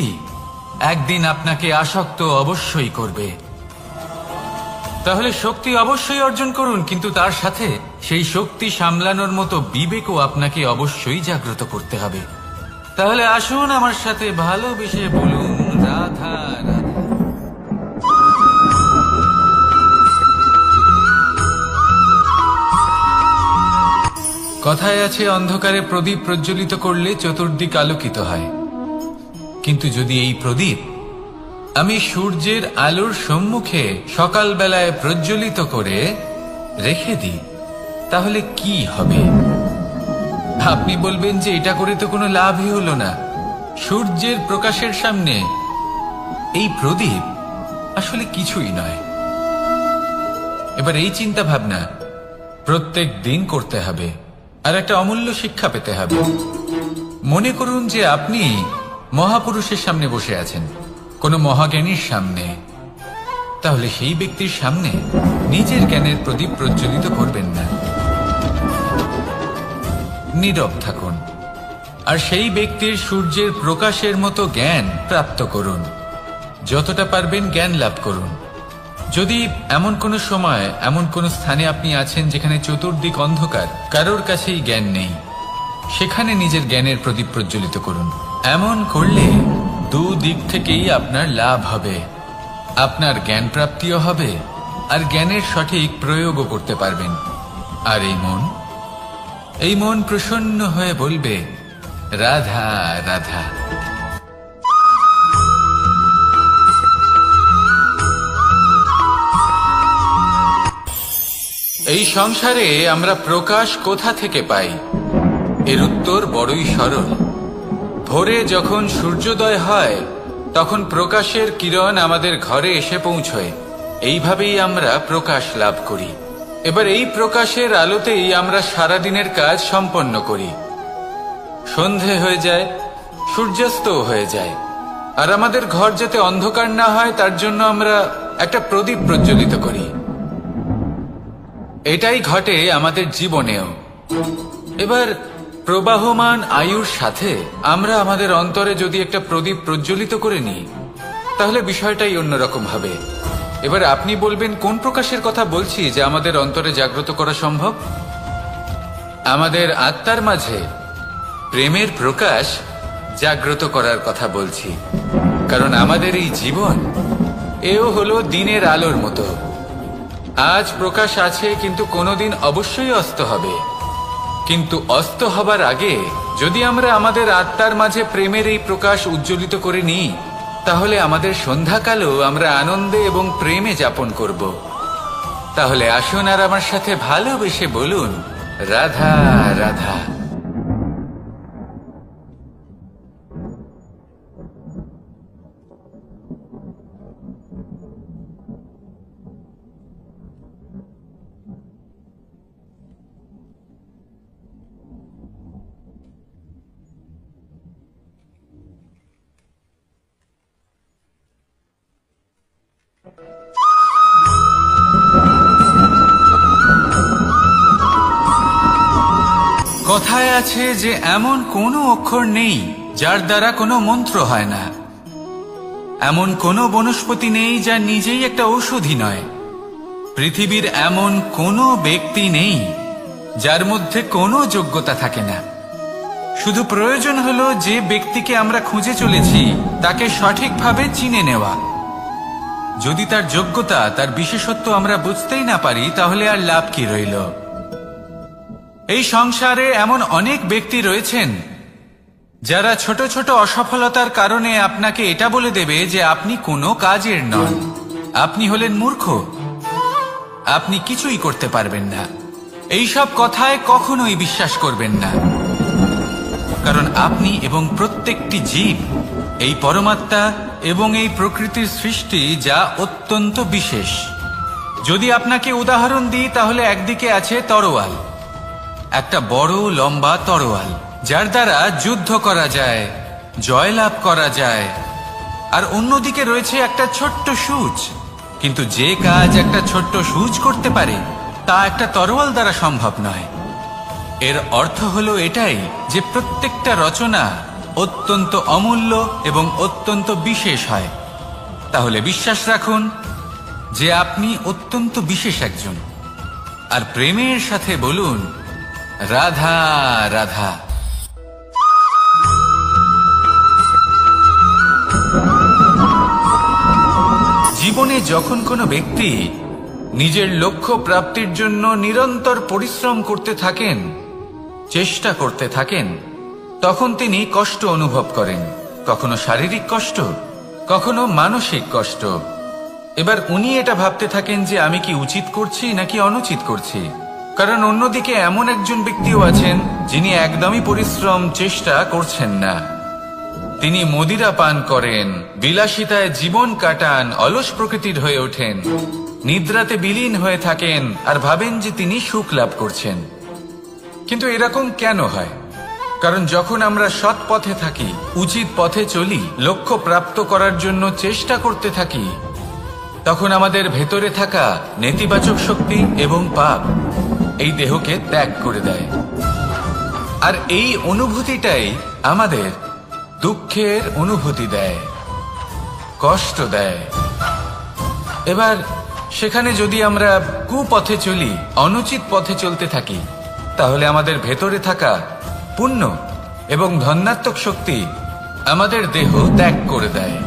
একদিন আপনাকে আসক্ত অবশ্যই করবে। তাহলে শক্তি অবশ্যই অর্জন করুন, কিন্তু তার সাথে সেই শক্তি সামলানোর মতো বিবেকও আপনাকে অবশ্যই জাগ্রত করতে হবে। তাহলে আসুন আমার সাথে ভালোবেসে বলুন রাধা রাধা। কথায় আছে অন্ধকারে প্রদীপ প্রজ্বলিত করলে চতুর্দিক আলোকিত হয়। কিন্তু যদি এই প্রদীপ আমি সূর্যের আলোর সম্মুখে সকালবেলায় প্রজ্বলিত করে রেখে দিই, তাহলে কি হবে? আপনি বলবেন যে এটা করে তো কোনো লাভই হলো না। সূর্যের প্রকাশের সামনে এই প্রদীপ আসলে কিছুই নয়। এবার এই চিন্তা ভাবনা প্রত্যেক দিন করতে হবে, আর একটা অমূল্য শিক্ষা পেতে হবে। মনে করুন যে আপনি মহাপুরুষের সামনে বসে আছেন, কোনো মহাজ্ঞানীর সামনে। তাহলে সেই ব্যক্তির সামনে নিজের জ্ঞানের প্রদীপ প্রজ্বলিত করবেন না, নীরব থাকুন। আর সেই ব্যক্তির সূর্যের প্রকাশের মতো জ্ঞান প্রাপ্ত করুন। যতটা পারবেন জ্ঞান লাভ করুন। যদি এমন কোনো সময়, এমন কোনো স্থানে আপনি আছেন যেখানে চতুর্দিক অন্ধকার, কারোর কাছেই জ্ঞান নেই, সেখানে নিজের জ্ঞানের প্রদীপ প্রজ্বলিত করুন। এমন করলে দুদিক থেকেই আপনার লাভ হবে। আপনার জ্ঞান প্রাপ্তিও হবে, আর জ্ঞানের সঠিক প্রয়োগও করতে পারবেন। আর এই মন প্রসন্ন হয়ে বলবে রাধা রাধা। এই সংসারে আমরা প্রকাশ কোথা থেকে পাই? এর উত্তর বড়ই সরল। ভোরে যখন সূর্যোদয় হয় তখন প্রকাশের কিরণ আমাদের ঘরে এসে পৌঁছয়। এইভাবেই আমরা প্রকাশ লাভ করি। এবার এই প্রকাশের আলোতেই আমরা সারাদিনের কাজ সম্পন্ন করি। সন্ধে হয়ে যায়, সূর্যাস্তও হয়ে যায়। আর আমাদের ঘর যাতে অন্ধকার না হয় তার জন্য আমরা একটা প্রদীপ প্রজ্বলিত করি। এটাই ঘটে আমাদের জীবনেও। এবার প্রবাহমান আয়ুর সাথে আমরা আমাদের অন্তরে যদি একটা প্রদীপ প্রজ্বলিত করে নিই, তাহলে বিষয়টাই অন্যরকম হবে। এবার আপনি বলবেন কোন প্রকাশের কথা বলছি যে আমাদের অন্তরে জাগ্রত করা সম্ভব? আমাদের আত্মার মাঝে প্রেমের প্রকাশ জাগ্রত করার কথা বলছি। কারণ আমাদের এই জীবন এও হলো দিনের আলোর মতো। আজ প্রকাশ আছে, কিন্তু কোনোদিন অবশ্যই অস্ত হবে। কিন্তু অস্ত হবার আগে যদি আমরা আমাদের আত্মার মাঝে প্রেমের এই প্রকাশ উজ্জ্বলিত করে নিই, তাহলে আমাদের সন্ধ্যাকালও আমরা আনন্দে এবং প্রেমে যাপন করব। তাহলে আসুন আর আমার সাথে ভালোবেসে বলুন রাধা রাধা। কথায় আছে যে এমন কোনো অক্ষর নেই যার দ্বারা কোনো মন্ত্র হয় না। এমন কোনো বনস্পতি নেই যা নিজেই একটা ঔষধি নয়। পৃথিবীর এমন কোনো ব্যক্তি নেই যার মধ্যে কোনো যোগ্যতা থাকে না। শুধু প্রয়োজন হলো যে ব্যক্তিকে আমরা খুঁজে চলেছি তাকে সঠিকভাবে চিনে নেওয়া। যদি তার যোগ্যতা, তার বিশেষত্ব আমরা বুঝতেই না পারি, তাহলে আর লাভ কি রইল? এই সংসারে এমন অনেক ব্যক্তি রয়েছেন যারা ছোট ছোট অসফলতার কারণে আপনাকে এটা বলে দেবে যে আপনি কোনো কাজের নন, আপনি হলেন মূর্খ, আপনি কিছুই করতে পারবেন না। এইসব কথায় কখনোই বিশ্বাস করবেন না, কারণ আপনি এবং প্রত্যেকটি জীব এই পরমাত্মা এবং এই প্রকৃতির সৃষ্টি, যা অত্যন্ত বিশেষ। যদি আপনাকে উদাহরণ দিই তাহলে একদিকে আছে তরোয়াল, একটা বড় লম্বা তরোয়াল যার দ্বারা যুদ্ধ করা যায়, জয়লাভ করা যায়। আর অন্যদিকে রয়েছে একটা ছোট্ট সূচ, কিন্তু যে কাজ একটা ছোট্ট সূচ করতে পারে তা একটা তরোয়াল দ্বারা সম্ভব নয়। এর অর্থ হলো এটাই যে প্রত্যেকটা রচনা অত্যন্ত অমূল্য এবং অত্যন্ত বিশেষ হয়। তাহলে বিশ্বাস রাখুন যে আপনি অত্যন্ত বিশেষ একজন, আর প্রেমের সাথে বলুন রাধা রাধা। জীবনে যখন কোনো ব্যক্তি নিজের লক্ষ্য প্রাপ্তির জন্য নিরন্তর পরিশ্রম করতে থাকেন, চেষ্টা করতে থাকেন, তখন তিনি কষ্ট অনুভব করেন, কখনো শারীরিক কষ্ট, কখনো মানসিক কষ্ট। এবার উনি এটা ভাবতে থাকেন যে আমি কি উচিত করছি নাকি অনুচিত করছি, কারণ অন্যদিকে এমন একজন ব্যক্তিও আছেন যিনি একদমই পরিশ্রম, চেষ্টা করছেন না। তিনি মদিরা পান করেন, বিলাসিতায় জীবন কাটান, অলস প্রকৃতির হয়ে ওঠেন, নিদ্রাতে বিলীন হয়ে থাকেন আর ভাবেন যে তিনি সুখ লাভ করছেন। কিন্তু এরকম কেন হয়? কারণ যখন আমরা সৎ পথে থাকি, উচিত পথে চলি, লক্ষ্য প্রাপ্ত করার জন্য চেষ্টা করতে থাকি, তখন আমাদের ভেতরে থাকা নেতিবাচক শক্তি এবং পাপ এই দেহকে ত্যাগ করে দেয়। আর এই অনুভূতিটাই আমাদের দুঃখের অনুভূতি দেয়, কষ্ট দেয়। এবার সেখানে যদি আমরা কুপথে চলি, অনুচিত পথে চলতে থাকি, তাহলে আমাদের ভেতরে থাকা পুণ্য এবং ধনাত্মক শক্তি আমাদের দেহ ত্যাগ করে দেয়।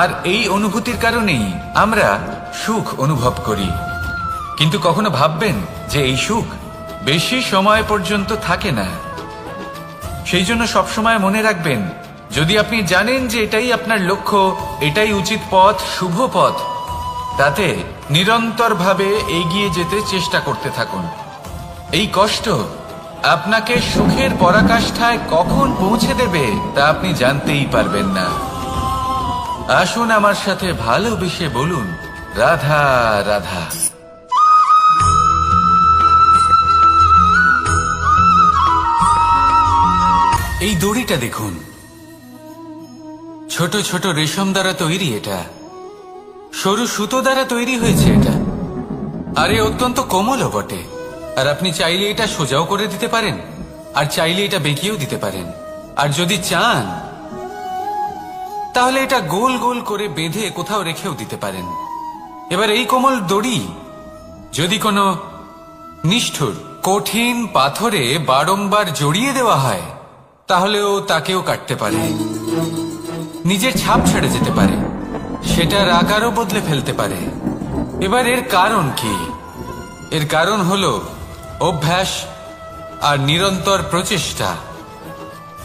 আর এই অনুভূতির কারণেই আমরা সুখ অনুভব করি। কিন্তু কখনো ভাববেন যে এই সুখ বেশি সময় পর্যন্ত থাকে না। সেই জন্য সবসময় মনে রাখবেন, যদি আপনি জানেন যে এটাই আপনার লক্ষ্য, এটাই উচিত পথ, শুভ পথ, তাতে নিরন্তরভাবে এগিয়ে যেতে চেষ্টা করতে থাকুন। এই কষ্ট আপনাকে সুখের পরাকাষ্ঠায় কখন পৌঁছে দেবে তা আপনি জানতেই পারবেন না। আসুন আমার সাথে ভালোবেসে বলুন রাধা রাধা। এই দড়িটা দেখুন, ছোট ছোট রেশম দ্বারা তৈরি, এটা সরু সুতো দ্বারা তৈরি হয়েছে এটা, আর এ অত্যন্ত কোমলও বটে। আর আপনি চাইলে এটা সোজাও করে দিতে পারেন, আর চাইলে এটা বেঁকিয়েও দিতে পারেন, আর যদি চান তাহলে এটা গোল গোল করে বেঁধে কোথাও রেখেও দিতে পারেন। এবার এই কোমল দড়ি যদি কোনো নিষ্ঠুর কঠিন পাথরে বারংবার জড়িয়ে দেওয়া হয়, তাহলেও তাকেও কাটতে পারে, নিজের ছাপ ছেড়ে যেতে পারে, সেটার আকারও বদলে ফেলতে পারে। এবার এর কারণ কি? এর কারণ হলো অভ্যাস আর নিরন্তর প্রচেষ্টা।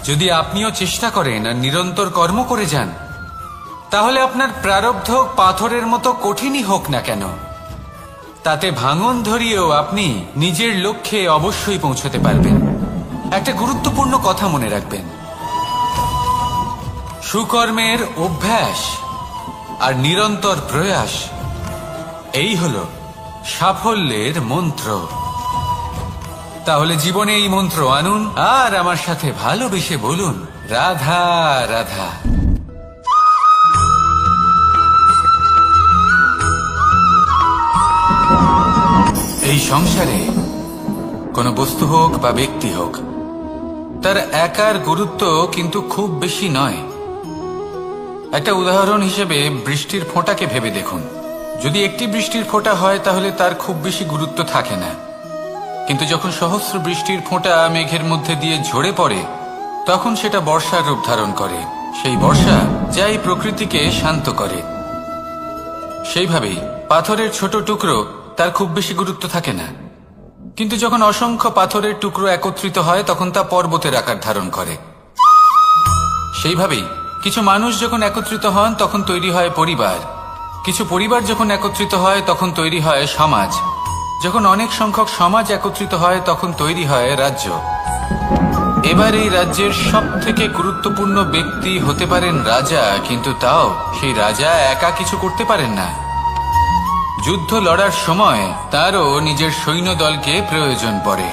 যদি আপনিও চেষ্টা করেন আর নিরন্তর কর্ম করে যান, তাহলে আপনার প্রারব্ধ পাথরের মতো কঠিনই হোক না কেন, তাতে ভাঙন ধরিয়েও আপনি নিজের লক্ষ্যে অবশ্যই পৌঁছতে পারবেন। একটা গুরুত্বপূর্ণ কথা মনে রাখবেন, সুকর্মের অভ্যাস আর নিরন্তর প্রয়াস, এই হলো সাফল্যের মন্ত্র। তাহলে জীবনে এই মন্ত্র আনুন আর আমার সাথে ভালোবেসে বলুন রাধা রাধা। এই সংসারে কোনো বস্তু হোক বা ব্যক্তি হোক, তার একার গুরুত্ব কিন্তু খুব বেশি নয়। একটা উদাহরণ হিসেবে বৃষ্টির ফোঁটাকে ভেবে দেখুন। যদি একটি বৃষ্টির ফোঁটা হয় তাহলে তার খুব বেশি গুরুত্ব থাকে না, কিন্তু যখন সহস্র বৃষ্টির ফোঁটা মেঘের মধ্যে দিয়ে ঝরে পড়ে তখন সেটা বর্ষার রূপ ধারণ করে। সেই বর্ষা যা এই প্রকৃতিকে শান্ত করে। সেইভাবেই পাথরের ছোট টুকরো তার খুব বেশি গুরুত্ব থাকে না, কিন্তু যখন অসংখ্য পাথরের টুকরো একত্রিত হয় তখন তা পর্বতের আকার ধারণ করে। সেইভাবেই কিছু মানুষ যখন একত্রিত হন তখন তৈরি হয় পরিবার, কিছু পরিবার যখন একত্রিত হয় তখন তৈরি হয় সমাজ, যখন অনেক সংখ্যক সমাজ একত্রিত হয় তখন তৈরি হয় রাজ্য। এবার এই রাজ্যের সব থেকে গুরুত্বপূর্ণ ব্যক্তি হতে পারেন রাজা, কিন্তু তাও সেই রাজা একা কিছু করতে পারেন না। যুদ্ধ লড়ার সময় তারও নিজের সৈন্যদলকে প্রয়োজন পড়ে।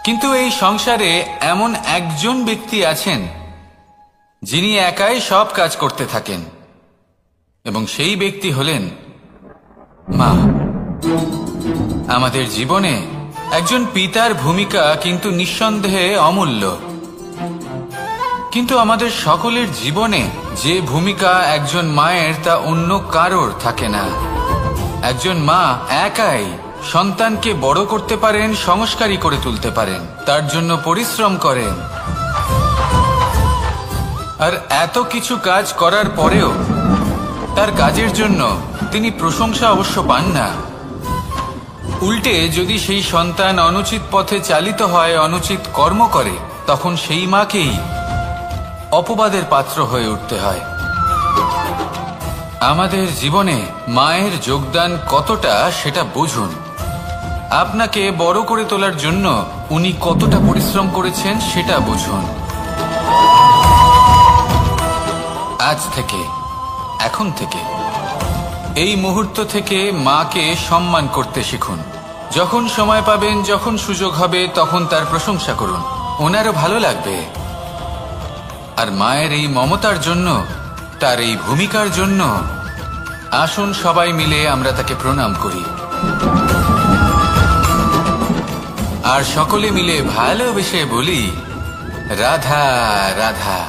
কিন্তু এই সংসারে এমন একজন ব্যক্তি আছেন যিনি একাই সব কাজ করতে থাকেন, এবং সেই ব্যক্তি হলেন মা। আমাদের জীবনে একজন পিতার ভূমিকা কিন্তু নিঃসন্দেহে অমূল্য, কিন্তু আমাদের সকলের জীবনে যে ভূমিকা একজন মায়ের তা অন্য কারোর থাকে না। একজন মা একাই সন্তানকে বড় করতে পারেন, সংস্কারী করে তুলতে পারেন, তার জন্য পরিশ্রম করেন। আর এত কিছু কাজ করার পরেও তার কাজের জন্য তিনি প্রশংসা অবশ্য পান না। উল্টে যদি সেই সন্তান অনুচিত পথে চালিত হয়, অনুচিত কর্ম করে, তখন সেই মাকেই অপবাদের পাত্র হয়ে উঠতে হয়। আমাদের জীবনে মায়ের যোগদান কতটা সেটা বুঝুন। আপনাকে বড় করে তোলার জন্য উনি কতটা পরিশ্রম করেছেন সেটা বুঝুন। আজ থেকে, এখন থেকে, এই মুহূর্ত থেকে মাকে সম্মান করতে শিখুন। যখন সময় পাবেন, যখন সুযোগ হবে, তখন তার প্রশংসা করুন, ওনারও ভালো লাগবে। আর মায়ের এই মমতার জন্য, তার এই ভূমিকার জন্য আসুন সবাই মিলে আমরা তাকে প্রণাম করি, আর সকলে মিলে ভালোবেসে বলি রাধা রাধা।